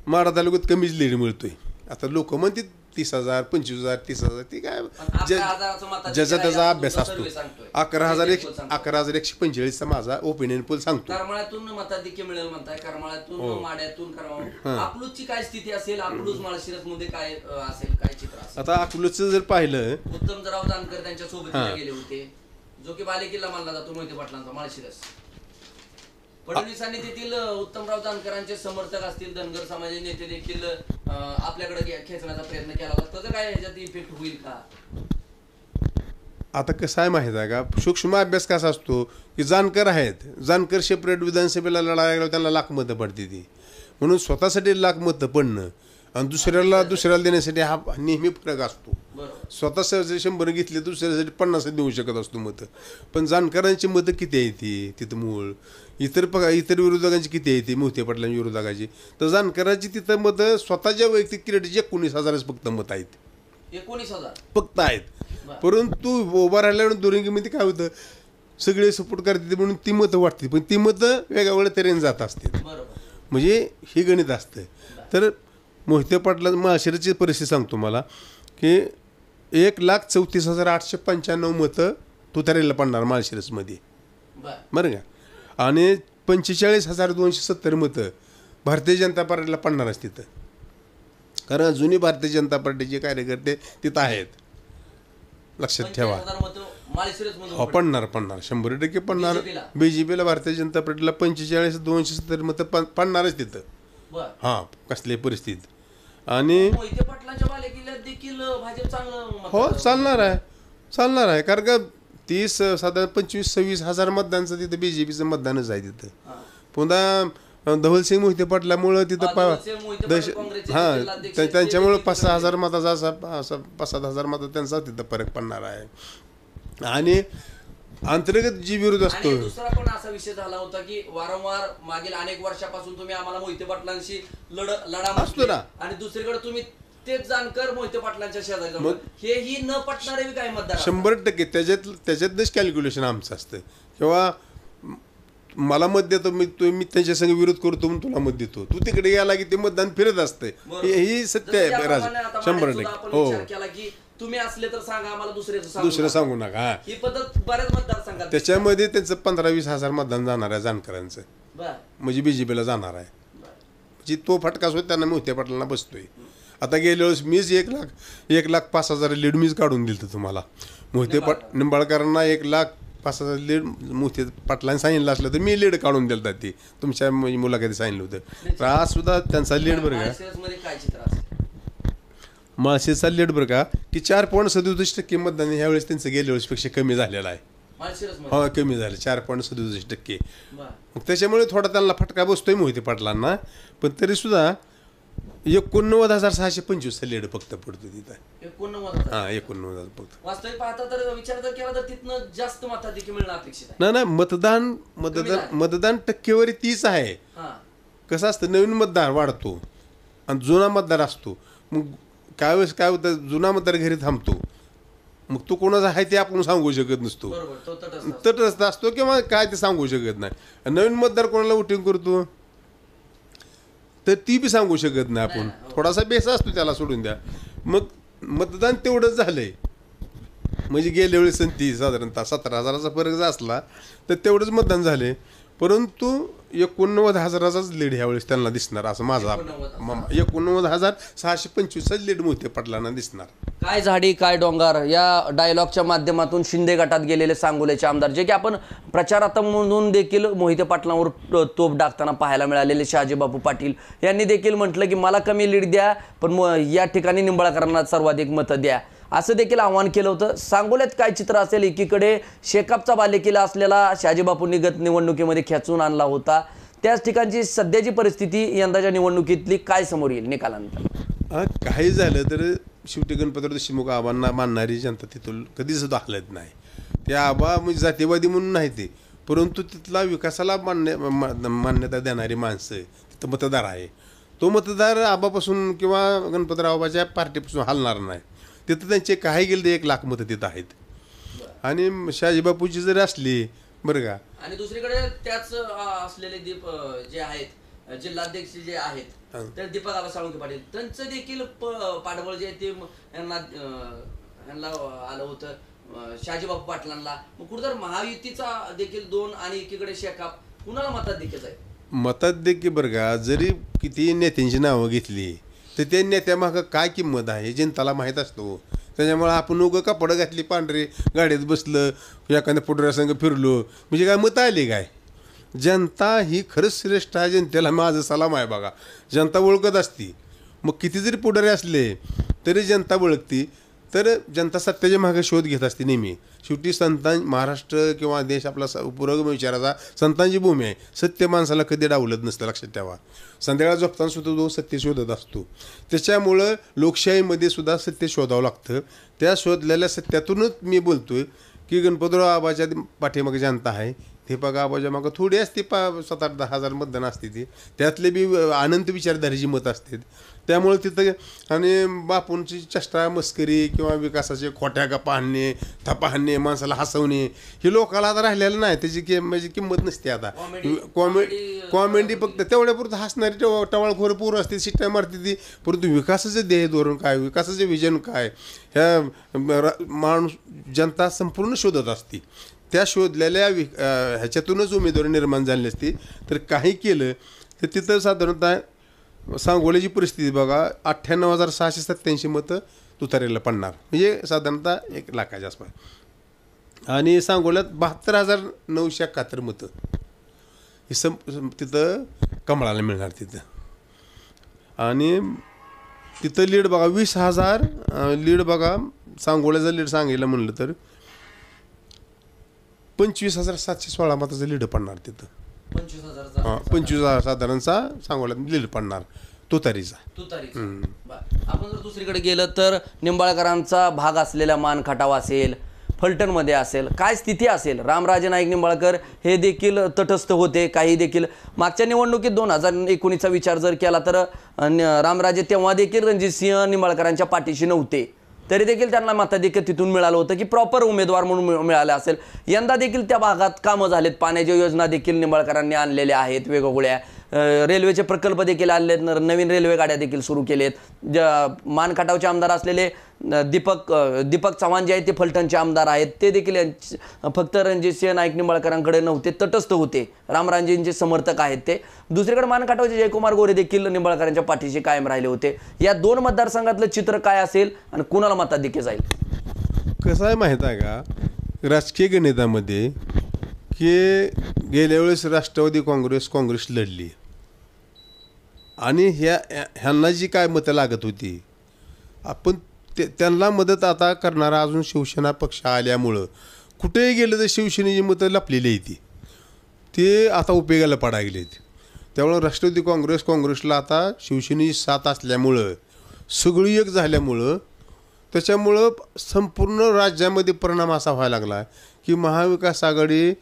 माढा तालुक्यात कमीच लीड मिळतोय. आता लोक म्हणतात 30,000, 25,000, 30,000, ती काय ज्याचा त्याचा अभ्यास असतो. 11,145चा माझा ओपिनियन पोल सांगतो. करमाळ्यातून मताधिक्य मिळेल म्हणताय, करमाळ्यातून माड्यातून अकलूजची काय स्थिती असेल, अकलूज माळशिरस मध्ये काय असेल, काय चित्र असेल. आता अकलूजचं जर पाहिलं, उत्तमराव जानकर त्यांच्या सोबत गेले होते, जो की बालेकिल्ला मानला जातो मोहिते पाटलांचा माळशिरस. फडणवीसांनी तेथील उत्तमराव जानकरांचे समर्थक असतील, धनगर समाजाचे नेते देखील आपल्याकडे खेचण्याचा प्रयत्न केला होता. त्याचा काय ह्याच्यात इफेक्ट होईल का? आता कसं आहे माहिती आहे का, सूक्ष्म अभ्यास कसा असतो की जानकर आहेत, जानकर सेपरेट विधानसभेला लढायला गेलो त्यांना लाख मतं पडते ती, म्हणून स्वतःसाठी लाख मतं पडणं आणि दुसऱ्याला देण्यासाठी हा नेहमी फरक असतो. स्वतः 100 घेतले, दुसऱ्यासाठी 50 देऊ शकत असतो मतं. पण जानकरांची मतं किती आहे ती तिथं मूळ, इतर विरोधकांची किती आहे ती मोहिते पाटलांच्या विरोधकाची, तर जानकरांची तिथं मतं स्वतःच्या वैयक्तिक क्रिएटची 19,000 फक्त मतं आहेत. 19,000 फक्त आहेत. परंतु उभा राहिल्यावर दुरंगीमध्ये काय होतं, सगळे सपोर्ट करते म्हणून ती मतं वाटते, पण ती मतं वेगवेगळ्या तऱ्हेने जात असते. म्हणजे हे गणित असतं. तर मोहिते पाटला माळशिरसची परिस्थिती सांगतो मला की 1,34,895 मतं तुतारीला पडणार माळशिरसमध्ये, बरं का. आणि 45,270 मतं भारतीय जनता पार्टीला पडणारच तिथं, कारण जुनी भारतीय जनता पार्टीचे कार्यकर्ते तिथं आहेत. लक्षात ठेवा. पडणार 100% पडणार. BJPला भारतीय जनता पार्टीला 45,270 मतं पडणारच तिथं. हां, कसली परिस्थिती. आणि मोहिते पाटलांच्या बालेकिल्ल्यात देखील भाजप चांगलं चालणार आहे, कारण का 30 साधारण 25-26 हजार मतदानचं तिथं BJPचं मतदानच आहे तिथं. पुन्हा धवलसिंग मोहिते पाटलामुळं तिथं त्यांच्यामुळं 5-6 हजार मताचा असा 5-7 हजार मतं त्यांचा तिथं फरक पडणार आहे. आणि अंतर्गत जी विरोध असतो. दुसरा पण असा विषय झाला होता की वारंवार मागील अनेक वर्षापासून तुम्ही आम्हाला मोहिते पाटलांशी लढा असतो ना, आणि दुसरीकडे तुम्ही तेच जानकर मोहिते पाटलांच्या शेजारी, हेही न पटणारे काही मतदार 100% त्याच्यातच कॅल्क्युलेशन आमचं असतं. किंवा मला मत देतो मी त्यांच्या संग विरोध करतो म्हणून तुला मत देतो, तू तिकडे गेला की ते मतदान फिरत असते. ही सत्य आहे 100%. हो, तुम्ही असले तर सांगा, आम्हाला दुसरं सांगू नका. ही पद्धत बऱ्याच मतदारसंघात. त्याच्यामध्ये त्यांचं 15-20 हजार मतदान जाणार आहे जानकरांचं, म्हणजे BJPला जाणार आहे. म्हणजे तो फटका सुद्धा त्यांना मोहिते पाटलांना बसतोय. आता गेल्या वेळेस मीच 1,05,000 लीड मीच काढून दिलं तुम्हाला. मोहिते निंबाळकरांना 1,05,000 लीड मोहिते पाटलांनी सांगितलं असलं तर मी लीड काढून दिलं ती तुमच्या मुलाखती सांगितलं होतं. तर आज सुद्धा त्यांचा लीड बरं का, माळशिरसचा लीड बरं का की 4.37% मतदान ह्यावेळेस त्यांचं गेल्या वेळेसपेक्षा कमी झालेलं आहे. हा, कमी झालं 4.37%. मग त्याच्यामुळे थोडा त्यांना फटका बसतोय मोहिते पाटलांना. पण तरी सुद्धा 89,625 लीड फक्त पडतो तिथं. 89,000. हां 89,000 फक्त. वास्तविक पाहता तर विचार जर केला तर तिथनं जास्त मताधिक्य मिळणं अपेक्षित आहे. नाही मतदान टक्केवारी तीच आहे. हां कसं असतं नवीन मतदार वाढतो आणि जुना मतदार असतो. मग काय वेळेस काय होतं जुना मतदार घरी थांबतो. मग तो कोणाचा आहे ते आपण सांगू शकत नसतो. बरोबर, तो तटस्थ तटस्थ असतो किंवा काय ते सांगू शकत नाही. नवीन मतदार कोणाला वोटिंग करतो तर ती बी सांगू शकत नाही आपण. थोडासा बेस असतो त्याला सोडून द्या. मग मतदान तेवढंच झालंय म्हणजे गेल्या वेळेस ती साधारणतः 17,000चा फरक जर असला तर तेवढंच मतदान झाले. परंतु 89,000चाच लीड ह्यावेळेस त्यांना दिसणार असं माझा 89,625 लीड मोहिते पाटलांना दिसणार. काय झाडी काय डोंगर या डायलॉगच्या माध्यमातून शिंदे गटात गेलेले सांगोल्याचे आमदार जे की आपण प्रचारात म्हणून देखील मोहिते पाटलांवर तोप टाकताना पाहायला मिळालेले शहाजीबापू पाटील यांनी देखील म्हटलं की मला कमी लीड द्या पण या ठिकाणी निंबाळकरांना सर्वाधिक मतं द्या असं देखील आवाहन केलं होतं. सांगोल्यात काय चित्र असेल. एकीकडे शेकापचा बालेकिल्ला असलेला शहाजीबापूंनी गत निवडणुकीमध्ये खेचून आणला होता. त्याच ठिकाणची सध्याची परिस्थिती यंदाच्या निवडणुकीतली काय समोर येईल निकालानंतर. काही झालं तर शेवटी गणपतराव देशमुख आबांना मानणारी जनता तिथून कधी सुद्धा हलत नाही. ते आबा म्हणजे जातीवादी म्हणून नाही ते परंतु तिथला विकासाला मान्यता देणारी माणसं तिथं मतदार आहे. तो मतदार आबापासून किंवा गणपतराव आबाच्या पार्टीपासून हलणार नाही. तिथं त्यांचे काही गेले ते 1,00,000 मतं तिथं आहेत. आणि शहाजीबापूची जर असली बरं का आणि दुसरीकडे त्याच असलेले दीप जे आहेत जिल्हाध्यक्ष जे आहेत तर दीपक आबा साळुंखे पाटील त्यांचं देखील पाठबळ जे ते यांना आलं होतं शहाजीबापू पाटलांना. मग कुठेतरी महायुतीचा देखील 2 आणि एकीकडे शेकाप कुणाला मतात देखील आहे. मतात देखील बरं का जरी किती नेत्यांची नावं घेतली तर त्या नेत्यामागं काय किंमत आहे जनताला माहीत असतो. त्याच्यामुळे आपण उगं कापडं घातली पांढरे गाडीत बसलं एखाद्या पुढऱ्यासंग फिरलो म्हणजे काय मतं आली काय. जनता ही खरंच श्रेष्ठ आहे. जनतेला माझं सलाम आहे बघा. जनता ओळखत असती. मग किती जरी पुढारी असले तरी जनता ओळखती. तर जनता सत्याच्या मागे शोध घेत असते नेहमी. शेवटी महाराष्ट्र किंवा देश आपला पुरोगम विचाराचा संतांची भूमी आहे. सत्य माणसाला कधी डावलत नसतं लक्षात ठेवा. संध्याकाळ झोपताना सुद्धा तो सत्य शोधत असतो. त्याच्यामुळं लोकशाहीमध्ये सुद्धा सत्य शोधावं लागतं. त्या शोधलेल्या सत्यातूनच मी बोलतोय की गणपतराव आबाच्या पाठीमागे जनता आहे. ते बघा आबाच्या मागं थोडी असते 7,000-10,000 मतदान असते ती त्यातले बी अनंत विचारधारेची मत असतात. त्यामुळे तिथं आणि बापूंची चेष्टा मस्करी किंवा विकासाचे खोट्या गप्पा आणणे थप्पा आणणे माणसाला हसवणे हे लोकाला आता राहिलेलं नाही. त्याची म्हणजे किंमत नसते आता. कॉमेडी फक्त तेवढ्यापुरतं हसणारी टवाळखोर पोरं असते शिट्ट्या मारते ती. परंतु विकासाचं ध्येय धोरण काय विकासाचे विजन काय ह्या माणूस जनता संपूर्ण शोधत असते. त्या शोधलेल्या ह्याच्यातूनच उमेदवारी निर्माण झाली असती. तर काही केलं तर तिथं साधारणतः सांगोल्याची परिस्थिती बघा 98,687 मतं तुतारीला पडणार म्हणजे साधारणतः 1,00,000च्या आसपास. आणि सांगोल्यात 72,971 मतं हे तिथं कमळाला मिळणार तिथं. आणि तिथं लीड बघा 20,000 लीड बघा. सांगोल्याचं लीड सांगायला म्हणलं तर 25,716 मताचं लीड पडणार तिथं. 25,000 साधारणचा सांगोल्यात लीड पडणार तुतारीचा. आपण जर दुसरीकडे गेलं तर निंबाळकरांचा भाग असलेला मानखटाव असेल फलटणमध्ये असेल काय स्थिती असेल. रामराजे नाईक निंबाळकर हे देखील तटस्थ होते. काही देखील मागच्या निवडणुकीत 2019चा विचार जर केला तर रामराजे तेव्हा देखील रणजितसिंह निंबाळकरांच्या पाठीशी नव्हते तरी देखील त्यांना मताधिक्य तिथून मिळालं होतं की प्रॉपर उमेदवार म्हणून मिळाले असेल. यंदा देखील त्या भागात कामं झालेत. पाण्याच्या योजना देखील निंबाळकरांनी आणलेल्या आहेत वेगवेगळ्या. रेल्वेचे प्रकल्प देखील आणलेत. नवीन रेल्वे गाड्या देखील सुरू केलेत. मानखटावचे आमदार असलेले दीपक चव्हाण जे आहेत ते फलटणचे आमदार आहेत. ते देखील फक्त रणजितसिंह नाईक निंबाळकरांकडे नव्हते तटस्थ होते. रामराजेंचे समर्थक आहेत ते. दुसरीकडे मानखटावचे जयकुमार गोरे देखील निंबाळकरांच्या पाठीशी कायम राहिले होते. या 2 मतदारसंघातलं चित्र काय असेल आणि कुणाला मताधिक्य जाईल. कसं आहे माहीत आहे का राजकीय गणितामध्ये की गेल्या वेळेस राष्ट्रवादी काँग्रेस लढली आणि ह्यांना जी काय मतं लागत होती आपण त्यांना मदत आता करणारा अजून शिवसेना पक्ष आल्यामुळं कुठेही गेलं तर शिवसेनेची मतं लपलेली आहे ती आता उपयोगाला पडायला गेली. त्यामुळं राष्ट्रवादी काँग्रेसला आता शिवसेनेची साथ असल्यामुळं सगळी एक झाल्यामुळं त्याच्यामुळं संपूर्ण राज्यामध्ये परिणाम असा व्हायला लागला की महाविकास आघाडी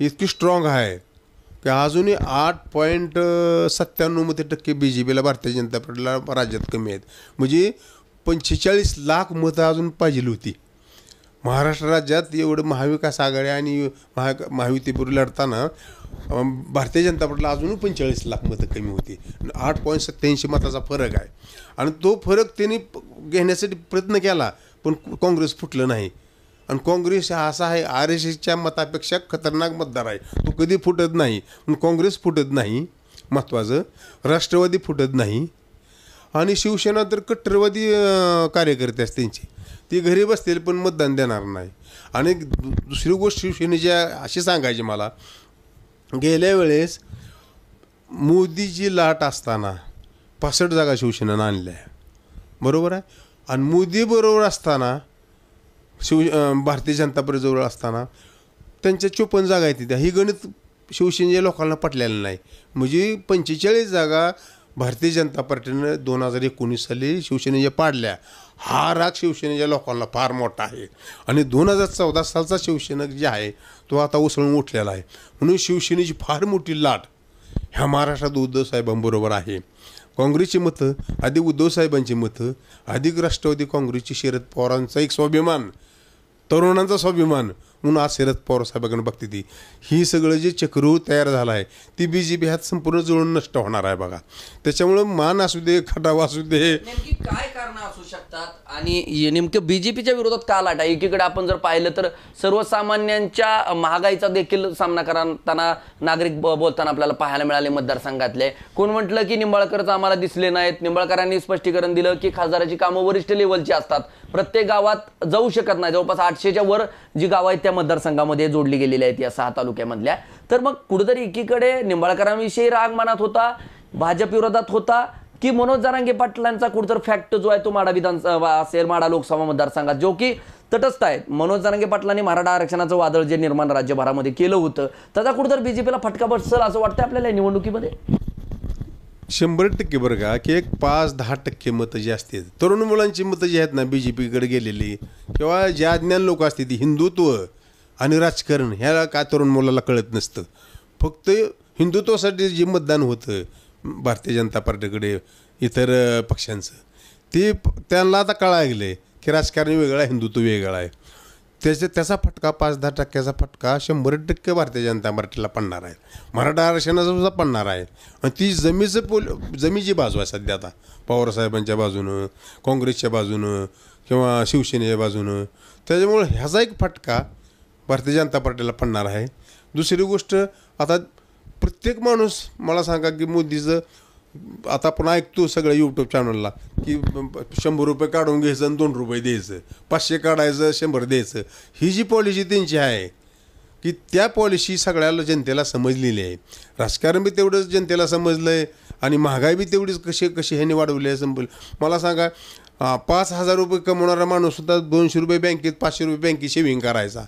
इतकी स्ट्रॉंग आहे की अजूनही 8.97% BJPला भारतीय जनता पार्टीला राज्यात कमी आहेत. म्हणजे 45 लाख मतं अजून पाहिजे होती. महाराष्ट्र राज्यात एवढं महाविकास आघाडी आणि महायुतीबरोबर लढताना भारतीय जनता पार्टीला अजूनही 45 लाख मतं कमी होती. 8.87 मताचा फरक आहे आणि तो फरक त्यांनी घेण्यासाठी प्रयत्न केला पण काँग्रेस फुटलं नाही. आणि काँग्रेस हा असा आहे RSSच्या मतापेक्षा खतरनाक मतदार आहे. तो कधी फुटत नाही. पण काँग्रेस फुटत नाही महत्त्वाचं, राष्ट्रवादी फुटत नाही आणि शिवसेना तर कट्टरवादी कार्यकर्ते असते त्यांची, ती घरी बसतील पण मतदान देणार नाही. आणि दुसरी गोष्ट शिवसेनेची अशी सांगायची मला, गेल्या वेळेस मोदीची लाट असताना 65 जागा शिवसेनेनं आणल्या बरोबर आहे. आणि मोदी बरोबर असताना भारतीय जनता पार्टीजवळ असताना त्यांच्या 54 जागा आहेत त्या. ही गणित शिवसेनेच्या लोकांना पटलेलं नाही. म्हणजे 45 जागा भारतीय जनता पार्टीनं 2019 साली शिवसेनेच्या पाडल्या. हा राग शिवसेनेच्या लोकांना फार मोठा आहे आणि 2014 सालचा शिवसेना जे आहे तो आता उसळून उठलेला आहे. म्हणून शिवसेनेची फार मोठी लाट ह्या महाराष्ट्रात उद्धव साहेबांबरोबर आहे. काँग्रेसची मतं अधिक उद्धव साहेबांची मतं, अधिक राष्ट्रवादी काँग्रेसची शरद पवारांचा एक स्वाभिमान, तरुणांचा स्वाभिमान म्हणून आज शरद पवार साहेबांकडे बघते ती. ही सगळं जे चक्रव्यूह तयार झालं आहे ती BJP ह्यात संपूर्ण जुळून नष्ट होणार आहे बघा. त्याच्यामुळं मान असू दे, खटाव असू दे, नेमकी काय कारणं असू शकतात आणि नेमकं BJPच्या विरोधात का लाट आहे? एकीकडे आपण जर पाहिलं तर सर्वसामान्यांच्या महागाईचा देखील सामना करताना नागरिक बोलताना आपल्याला पाहायला मिळाले मतदारसंघातले. कोण म्हटलं की निंबाळकरच आम्हाला दिसले नाहीत. निंबाळकरांनी स्पष्टीकरण दिलं की खासदाराची कामं वरिष्ठ लेवलची असतात, प्रत्येक गावात जाऊ शकत नाही. जवळपास 800च्या वर जी गावं आहेत त्या मतदारसंघामध्ये जोडली गेलेली आहेत या 6 तालुक्यामधल्या. तर मग कुठेतरी एकीकडे निंबाळकरांविषयी राग मनात होता, भाजप विरोधात होता, की मनोज जरांगे पाटलांचा कुठेतरी फॅक्ट जो आहे तो माढा विधानसभा असेल, माढा लोकसभा मतदारसंघात जो की तटस्थ आहेत. मनोज जरांगे पाटलांनी मराठा आरक्षणाचं वादळ जे निर्माण राज्यभरामध्ये केलं होतं त्याचा कुठेतरी BJPला फटका बसला असं वाटतं आपल्याला निवडणुकीमध्ये. 100% बरं का की एक 5-10% मतं जी असतात, तरुण मुलांची मतं जी आहेत ना BJPकडे गेलेली किंवा जे अज्ञान लोक असते ती हिंदुत्व आणि राजकारण ह्याला काय तरुण मुलाला कळत नसतं. फक्त हिंदुत्वासाठी जे मतदान होतं भारतीय जनता पार्टीकडे इतर पक्षांचं ते त्यांना आता कळायला लागले की राजकारण वेगळं आहे, हिंदुत्व वेगळं आहे. त्याचा फटका 5-10% फटका 100% भारतीय जनता पार्टीला पडणार आहे. मराठा आरक्षणाचा सुद्धा पडणार आहे. आणि ती जमीची बाजू आहे सध्या आता पवारसाहेबांच्या बाजूनं, काँग्रेसच्या बाजूनं किंवा शिवसेनेच्या बाजूनं. त्याच्यामुळे ह्याचा एक फटका भारतीय जनता पार्टीला पडणार आहे. दुसरी गोष्ट, आता प्रत्येक माणूस मला सांगा की मोदीचं आता आपण ऐकतो सगळ्या यूट्यूब चॅनलला की 100 रुपये काढून घ्यायचं आणि 2 रुपये द्यायचं, 500 काढायचं 100 द्यायचं. ही जी पॉलिसी त्यांची आहे की त्या पॉलिसी सगळ्याला जनतेला समजलेली आहे. राजकारण बी तेवढंच जनतेला समजलं आहे आणि महागाई बी तेवढीच कशी ह्यांनी वाढवली आहे संपलं. मला सांगा 5,000 रुपये कमवणारा माणूससुद्धा 200 रुपये बँकेत, 500 रुपये बँकेत सेव्हिंग करायचा.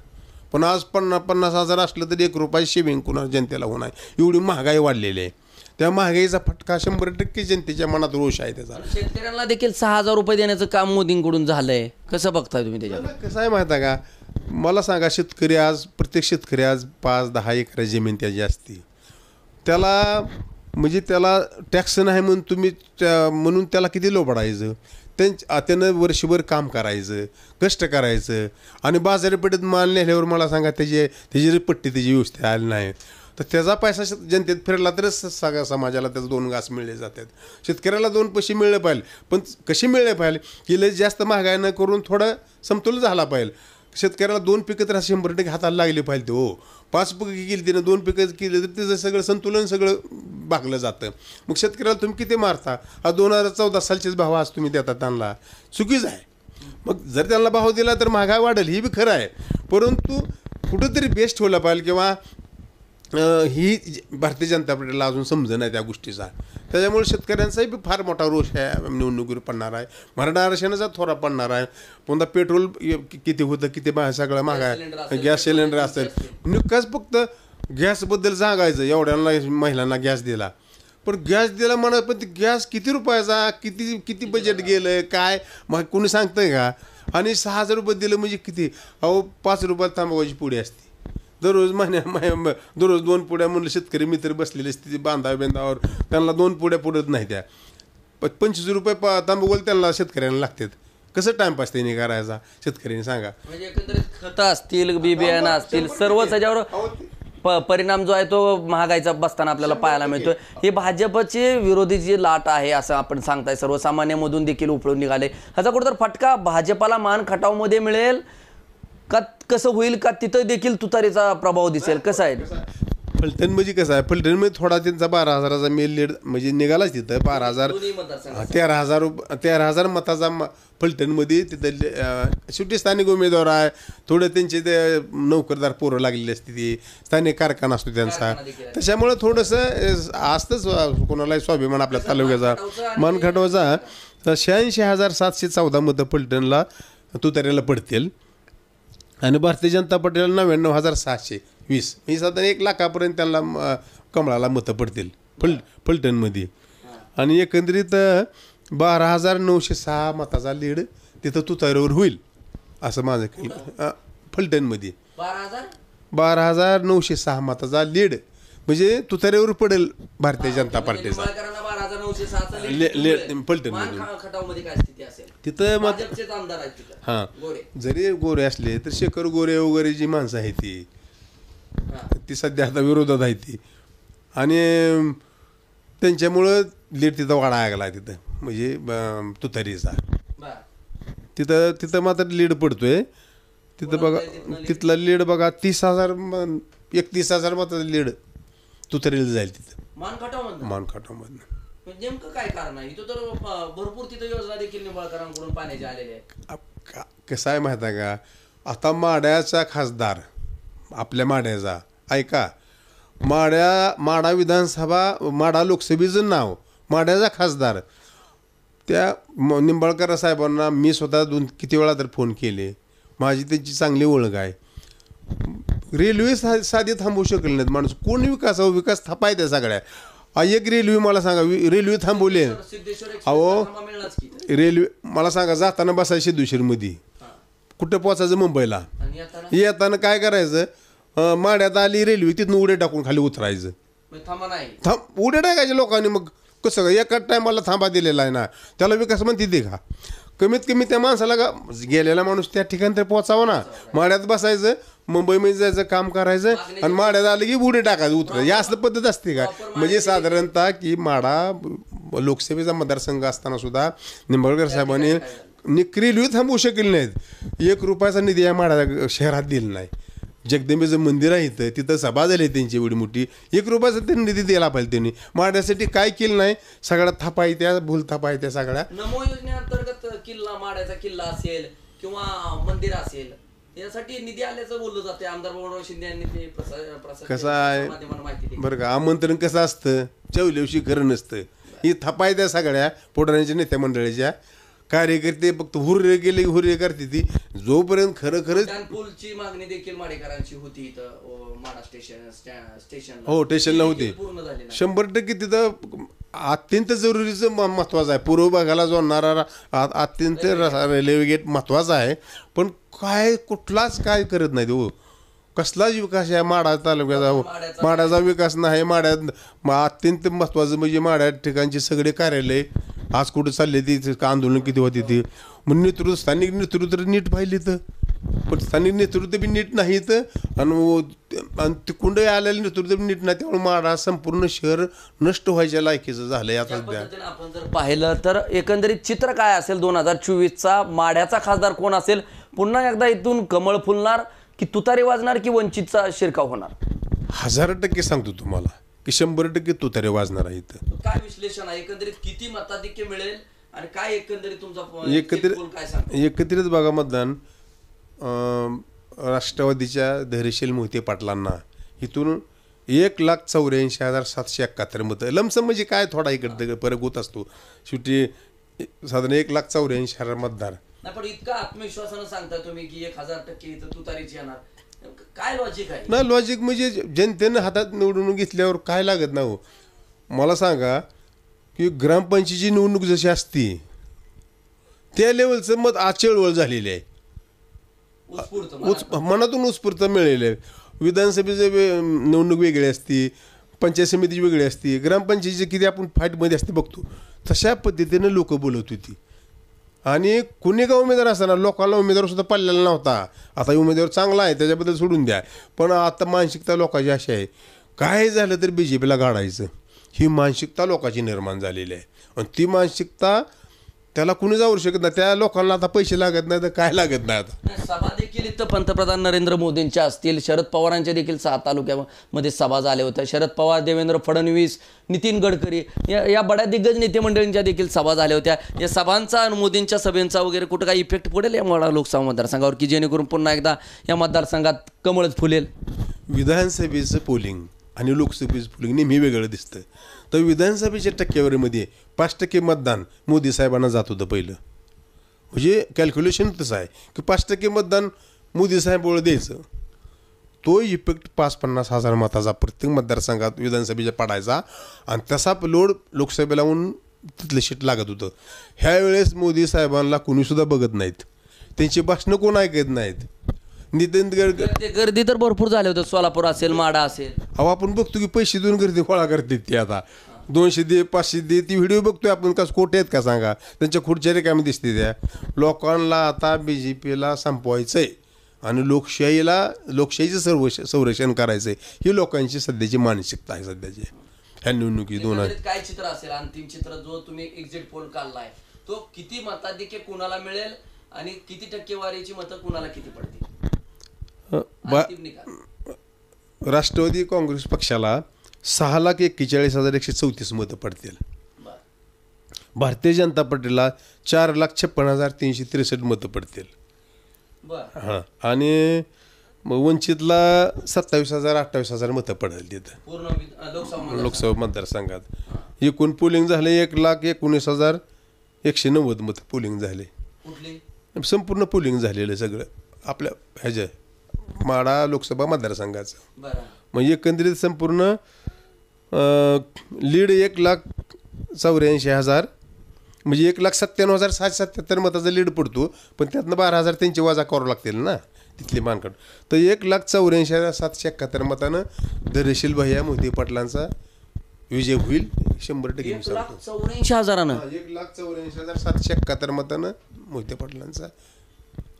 पण आज 50,000 असलं तरी 1 रुपये सेव्हिंग कुणा जनतेला होणार. एवढी महागाई वाढलेली आहे. त्या महागाईचा फटका 100% जनतेच्या मनात रोष आहे त्याचा. शेतकऱ्यांना देखील 6,000 रुपये देण्याचं काम मोदींकडून झालंय. कसं बघताय तुम्ही त्याच्यावर? कसं आहे माहिती आहे का, मला सांगा प्रत्येक शेतकरी आज 5-10 एकर जमीन त्याची असते. त्याला म्हणजे त्याला टॅक्स नाही म्हणून त्याला किती लोबाडायचं. त्यानं वर्षभर काम करायचं, कष्ट करायचं आणि बाजारपेठेत माल नेल्यावर मला सांगा त्याची पट्टी त्याची व्यवस्था आली नाही तर त्याचा पैसा जनतेत फिरला तरच सगळ्या समाजाला त्याचं 2 घास मिळले जातात. शेतकऱ्याला 2 पैसे मिळले पाहिजे. पण कसे मिळले पाहिजे की लय जास्त महागाई न करून थोडं समतोल झाला पाहिजे. शेतकऱ्याला 2 पिकं तर 100% हाताला लागले पाहिजे. हो 5 पिकं केली तिनं 2 पिकं केली तर त्याचं सगळं संतुलन सगळं भागलं जातं. मग शेतकऱ्याला तुम्ही किती मारता. हा 2014 सालचेच भाव आज तुम्ही देता त्यांना चुकीचं आहे. मग जर त्यांना भाव दिला तर महागाई वाढेल ही बी खरं आहे. परंतु कुठंतरी बेस्ट ठेवला पाहिजे किंवा ही भारतीय जनता पार्टीला अजून समजणं आहे त्या गोष्टीचा. त्याच्यामुळे शेतकऱ्यांचाही बी फार मोठा रोष आहे निवडणुकीवर पडणार आहे. मराठा आरक्षणाचा थोडा पडणार आहे. पुन्हा पेट्रोल किती होतं किती सगळं महागाय, गॅस सिलेंडर असेल. नुकताच फक्त गॅसबद्दल सांगायचं एवढ्यांना महिलांना गॅस दिला पण गॅस दिला म्हणा, पण ते गॅस किती रुपयाचा, किती किती बजेट गेलं काय मग कोणी सांगतंय का? आणि 6,000 रुपये दिलं म्हणजे किती? अहो 5 रुपयात तांबाची पुडी असते दररोज दररोज 2 पुड्या म्हणलं शेतकरी मित्र बसलेले असते बांधावर त्यांना 2 पुड्या पुरत नाही त्या 25 रुपये तांबूल त्यांना शेतकऱ्यांना लागतात. कसं टाइमपास त्यांनी करायचा शेतकऱ्यांनी सांगा? म्हणजे एकंदरीत खतं असतील, बी बियाणं असतील, सर्वच याच्यावर परिणाम जो आहे तो महागाईचा बसताना आपल्याला पाहायला मिळतोय. हे भाजपचे विरोधी जी लाट आहे असं आपण सांगताय, सर्वसामान्यांमधून देखील उपळून निघाले. ह्याचा कुठं तर फटका भाजपाला मान खटावमध्ये मिळेल का? कसं होईल का? तिथं देखील तुतारीचा प्रभाव दिसेल? कसं आहे फलटण म्हणजे कसं आहे? फलटणमध्ये थोडा त्यांचा 12,000चा मेल लीड म्हणजे निघालाच तिथं 12,000 13,000 मताचा फलटणमध्ये तिथं शेवटी स्थानिक उमेदवार आहे. थोडं त्यांचे ते नोकरदार पोरं लागलेली असते, ती स्थानिक कारखाना असतो त्यांचा, त्याच्यामुळं थोडंसं असतंच कोणालाही स्वाभिमान आपल्या तालुक्याचा मान खटवायचा. तर 86,714 मतं फलटणला तुतारीला पडतील आणि भारतीय जनता पार्टीला 99,620 ही साधारण 1 लाखापर्यंत त्यांना कमळाला मतं पडतील फलटणमध्ये. आणि एकंदरीत 12,906 मताचा लीड तिथं तुतारीवर होईल असं माझं फलटणमध्ये. 12,906 मताचा लीड म्हणजे तुतारीवर पडेल भारतीय जनता पार्टीचा तिथं मत. हां, जरी गोरे असले तर शेखर गोरे वगैरे जी माणसं आहेत ती सध्या आता विरोधात आहे ती, आणि त्यांच्यामुळं लीड तिथं वाढा लागला तिथं म्हणजे तुतारीचा. तिथं मात्र लीड पडतोय तिथं बघा. तिथला लीड बघा 31,000 मताचा लीड तुतारीला जाईल तिथं मानखटावमधनं. नेमकं काय कारण आहे? इथं तर भरपूर तिथं योजना देखील निंबाळकरांकडून पाण्याच्या आलेल्या आहेत. कसं आहे माहिती आहे का? आता माड्याचा खासदार आपल्या माड्याचा ऐका, माडा विधानसभा माडा लोकसभेचं नाव माड्याचा खासदार त्या निंबाळकर साहेबांना मी स्वतः किती वेळा तर फोन केले, माझी त्यांची चांगली ओळख आहे. रेल्वे साधी थांबवू शकले नाहीत माणूस. कोण विकास थापाय त्या सगळ्या. एक रेल्वे मला सांगा, रेल्वे थांबवले. अहो रेल्वे मला सांगा, जाताना बसायचं सिद्धेश्वरमध्ये, कुठं पोचायचं मुंबईला, येताना काय करायचं, माड्यात आली रेल्वे तिथून उड्या टाकून खाली उतरायचं. उड्या टाकायचे लोकांनी. मग कसं एका टायमाला थांबा दिलेला आहे ना, त्याला विकास म्हणते ते का? कमीत कमी त्या माणसाला गेलेला माणूस त्या ठिकाणी तर पोचावा ना. माड्यात बसायचं, मुंबईमध्ये जायचं, काम करायचं, आणि माड्यात आलं की उडी टाकायचं उतरायचं. या असलं पद्धत असते का? म्हणजे साधारणतः की माडा लोकसभेचा मतदारसंघ असताना सुद्धा निंबाळकर साहेबांनी रेल्वे थांबवू शकले नाहीत. 1 रुपयाचा निधी या माडा शहरात दिला नाही. जगदंबेचं मंदिर आहे इथं, तिथं सभा झाली त्यांची एवढी मोठी, 1 रुपयाचा त्यांनी निधी दिला पाहिजे. त्यांनी माड्यासाठी काय केलं नाही. सगळ्या थापा आहे त्या, भूल थापा आहे त्या सगळ्या. नमो योजनेअंतर्गत किल्ला, माड्याचा किल्ला असेल किंवा मंदिर असेल, यासाठी निधी आल्याचं बोललं जाते. आमदार बळवंतराव शिंदे यांनी ते कसं आहे बरं का, आमंत्रण कसं असतं, चवलेवशी खरं नसतं. ही थापाय त्या सगळ्या पोटाऱ्यांच्या नेत्या मंडळीच्या कार्यकर्ते फक्त हुर्रे गेले हुर्रे करते ती. जोपर्यंत खरंच पूलची मागणी देखील माडेकरांची होती इथं माडा स्टेशन हो स्टेशनला होती. 100% तिथं अत्यंत जरुरीचं महत्वाचं आहे. पूर्व भागाला जोडणारा अत्यंत रेल्वे गेट महत्वाचा आहे. पण कुठलाच काय करत नाही हो. कसलाच विकास आहे माडा तालुक्याचा, माड्याचा विकास नाही. माड्यात अत्यंत महत्वाचं म्हणजे माड्या ठिकाणचे सगळे कार्यालय आज कुठं चालले ती आंदोलन किती होती ती. मग नेतृत्व, स्थानिक नेतृत्व नीट पाहिली तर, पण स्थानिक नेतृत्व बी नीट नाही तर, आणि तिकुंड आलेलं नेतृत्व नीट नाही. त्यामुळे माडा संपूर्ण शहर नष्ट व्हायच्या लायकीचं झालंय आता सध्या. आपण जर पाहिलं तर एकंदरीत चित्र काय असेल 2024चा? माड्याचा खासदार कोण असेल? पुन्हा एकदा इथून कमळ फुलणार की तुतारी वाजणार की वंचितचा शिरकाव होणार? 1000% सांगतो तुम्हाला की 100% तुतारी वाजणार आहे. इथं काय विश्लेषण आहे एकंदरीत? किती मताधिक्य मिळेल आणि काय एकंदरीत तुमचा एकत्रित बघा मतदान राष्ट्रवादीच्या धैर्यशील मोहिते पाटलांना इथून 1,84,771 मतं. लमसम म्हणजे काय थोडा इकडे फरक होत असतो. शेवटी साधारण 1,84,000 मतदार. पण इतका आत्मविश्वासानं सांगता तुम्ही की 1000% इथं तुतारीची येणार, काय लॉजिक आहे? ना लॉजिक म्हणजे जनतेनं हातात निवडून घेतल्यावर काय लागत ना हो. मला सांगा की ग्रामपंचायतीची निवडणूक जशी असती त्या लेवलचं मत आज चळवळ झालेली आहे. मनातून उत्स्फूर्त मिळेल. विधानसभेचे निवडणूक वेगळी असती, पंचायत समितीची वेगळी असती, ग्रामपंचायतीची किती आपण फाईटमध्ये असते बघतो तशा पद्धतीनं लोक बोलत होती. आणि कुणी का उमेदवार असताना लोकांना उमेदवार सुद्धा पडलेला नव्हता. आता उमेदवार चांगला आहे त्याच्याबद्दल सोडून द्या, पण आता मानसिकता लोकांची अशी आहे काय झालं तर BJPला गाडायचं, ही मानसिकता लोकांची निर्माण झालेली आहे. आणि ती मानसिकता त्याला कुणी जाऊ शकत नाही. त्या लोकांना आता पैसे लागत नाही तर काय लागत नाही. आता सभा देखील इथं पंतप्रधान नरेंद्र मोदींच्या असतील, शरद पवारांच्या देखील 6 तालुक्यामध्ये सभा झाल्या होत्या. शरद पवार, देवेंद्र फडणवीस, नितीन गडकरी या बड्या दिग्गज नेते मंडळींच्या देखील सभा झाल्या होत्या. या सभांचा आणि मोदींच्या सभेंचा वगैरे कुठं काही इफेक्ट पडेल या माढा लोकसभा मतदारसंघावर, की जेणेकरून पुन्हा एकदा या मतदारसंघात कमळच फुलेल? विधानसभेचं पोलिंग आणि लोकसभेचं पोलिंग नेहमी वेगळं दिसतं. तर विधानसभेच्या टक्केवारीमध्ये 5% मतदान मोदी साहेबांना जात होतं पहिलं. म्हणजे कॅल्क्युलेशन तसं आहे की 5% मतदान मोदी साहेबांना द्यायचं. तो इफेक्ट 50-50 हजार मताचा प्रत्येक मतदारसंघात विधानसभेच्या पडायचा आणि तसा लोड लोकसभेला होऊन तिथलं शीट लागत होतं. ह्यावेळेस मोदी साहेबांना कुणीसुद्धा बघत नाहीत, त्यांची भाषणं कोण ऐकत नाहीत. नितीन गडकरी गर्दी तर भरपूर झाले होते, सोलापूर असेल, माडा असेल. अहो आपण बघतो की पैसे देऊन गर्दी गोळा करतात ती. आता 200 दे 500 दे, ती व्हिडिओ बघतोय आपण. कसं खोटे आहेत का सांगा, त्यांच्या खुर्च्या रिकामी दिसते त्या. लोकांना आता BJPला संपवायचं आहे आणि लोकशाहीचं संरक्षण करायचं आहे, ही लोकांची सध्याची मानसिकता आहे सध्याची ह्या निवडणुकी. काय चित्र असेल अंतिम चित्र जो तुम्ही एक्झिट पोल काढलाय, तो किती मताधिक्य कुणाला मिळेल आणि किती टक्केवारीची मतं कुणाला किती पडतील? राष्ट्रवादी काँग्रेस पक्षाला 6,41,134 मतं पडतील. भारतीय जनता पार्टीला 4,56,363 मतं पडतील. हां, आणि वंचितला 27,000-28,000 मतं पडेल तिथं लोकसभा मतदारसंघात. एकूण पोलिंग झाले 1,19,190 मतं पोलिंग झाले. संपूर्ण पोलिंग झालेलं सगळं आपल्या ह्याच्या माढा लोकसभा मतदारसंघाचं. म्हणजे एकंदरीत संपूर्ण लीड 1,84,000 म्हणजे 1,97,777 मताचा लीड पडतो. पण त्यातनं 12,000 त्यांची वजा करावं लागतील ना तिथली मानकड. तर 1,84,771 मतानं धैर्यशील भैया मोहिते पाटलांचा विजय होईल 100%. 1,84,000 1,84,771 मतानं मोहिते पाटलांचा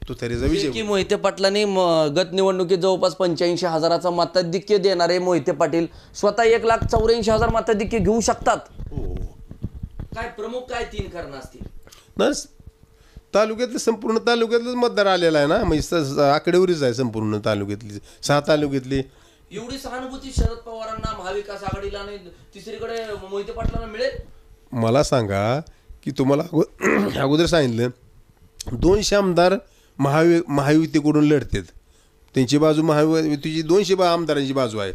तुतारीचा विजय. की मोहिते पाटलांनी गत निवडणुकीत जवळपास 85,000चं मताधिक्य देणारे मोहिते पाटील स्वतः 1,84,000 मताधिक्य घेऊ शकतात. काय प्रमुख काय 3 कारणं असतील? ना तालुक्यातलं संपूर्ण तालुक्यातलंच मतदार आलेला आहे ना, म्हणजे आकडेवारीच आहे संपूर्ण तालुक्यातली 6 तालुक्यातली. एवढी सहानुभूती शरद पवारांना, महाविकास आघाडीला आणि तिसरीकडे मोहिते पाटलांना मिळेल? मला सांगा की तुम्हाला अगोदर सांगितलं 200 आमदार महायुतीकडून लढतात. त्यांची बाजू महायुतीची 200 आमदारांची बाजू आहे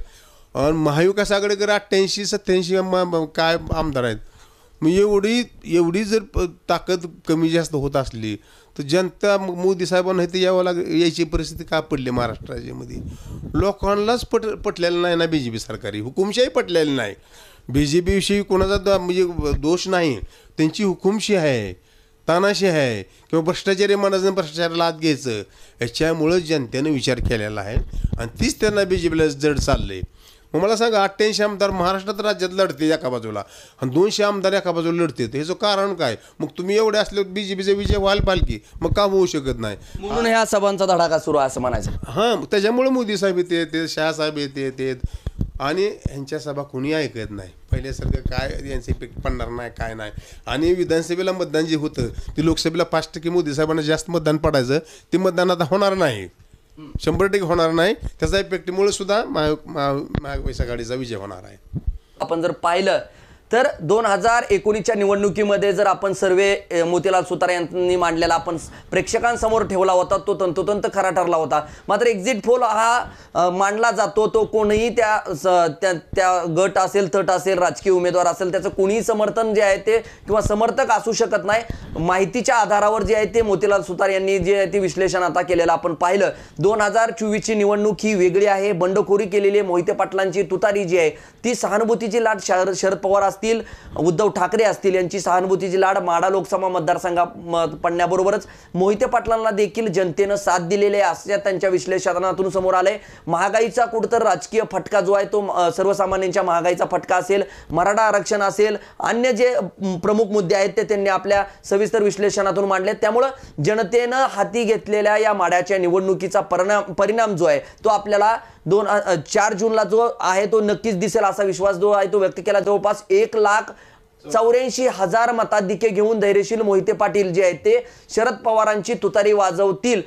आणि महाविकास आघाडीकडे 88-87 काय आमदार आहेत. मग एवढी जर ताकद कमी जास्त होत असली तर जनता मोदी साहेबांना इथे यायची परिस्थिती का पडली महाराष्ट्र राज्यामध्ये? लोकांनाच पटलेलं नाही ना BJP सरकारी, हुकुमशाही पटलेली नाही. BJPविषयी कोणाचा म्हणजे दोष नाही, त्यांची हुकुमशाही आहे, तानाशी आहे किंवा भ्रष्टाचारी मनाचं भ्रष्टाचाराला आत घ्यायचं, याच्यामुळं जनतेनं विचार केलेला आहे आणि तीच त्यांना BJPला जड चाललंय. मग मला सांगा 88 आमदार महाराष्ट्रात राज्यात लढते एका बाजूला आणि 200 आमदार एका बाजूला लढते, ह्याचं कारण काय? मग तुम्ही एवढे असले BJPचा विजय व्हायला पाहिजे की मग का होऊ शकत नाही? म्हणून ह्या सभांचा धडाका सुरू आहे असं म्हणायचं. हां, त्याच्यामुळे मोदी साहेब येते, शहासाहेब येते आणि ह्यांच्या सभा कोणी ऐकत नाही. पहिल्यासारखं काय यांचे इफेक्ट पडणार नाही काय नाही. आणि विधानसभेला मतदान जे होतं ते लोकसभेला 5% मोदी साहेबांना जास्त मतदान पडायचं, ते मतदान आता होणार नाही, 100% होणार नाही. त्याचा इफेक्टमुळे सुद्धा महाविकास आघाडीचा विजय होणार आहे. आपण जर पाहिलं तर 2019च्या निवडणुकीमध्ये जर आपण सर्वे मोतीलाल सुतार यांनी मांडलेला आपण प्रेक्षकांसमोर ठेवला होता, तो तंतोतंत खरा ठरला होता. मात्र एक्झिट पोल हा मांडला जातो, तो कोणीही त्या गट असेल, तट असेल, राजकीय उमेदवार असेल, त्याचं कोणीही समर्थन जे आहे ते किंवा समर्थक असू शकत नाही. माहितीच्या आधारावर जे आहे ते मोतीलाल सुतार यांनी जे आहे ते विश्लेषण आता केलेलं आपण पाहिलं. 2024ची निवडणूक ही वेगळी आहे. बंडखोरी केलेली मोहिते पाटलांची तुतारी जी आहे ती सहानुभूतीची लाट शरद पवार असतील, उद्धव ठाकरे असतील यांची सहानुभूतीची लाट माढा लोकसभा मतदारसंघात पडण्याबरोबरच मोहिते पाटलांना देखील जनतेनं साथ दिलेली आहे असं त्यांच्या विश्लेषणातून समोर आलंय. महागाईचा कुठतर राजकीय फटका जो आहे तो सर्वसामान्यांच्या महागाईचा फटका असेल, मराठा आरक्षण असेल, अन्य जे प्रमुख मुद्दे आहेत ते त्यांनी आपल्या सविस्तर विश्लेषणातून मांडले. त्यामुळं जनतेनं हाती घेतलेल्या या माढ्याच्या निवडणुकीचा परिणाम जो आहे तो आपल्याला 4 जूनला जो आहे तो नक्कीच दिसेल असा विश्वास जो आहे तो व्यक्त केला. जवळपास 1,84,000 मताधिक्य घेऊन धैर्यशील मोहिते पाटील जे आहेत ते शरद पवारांची तुतारी वाजवतील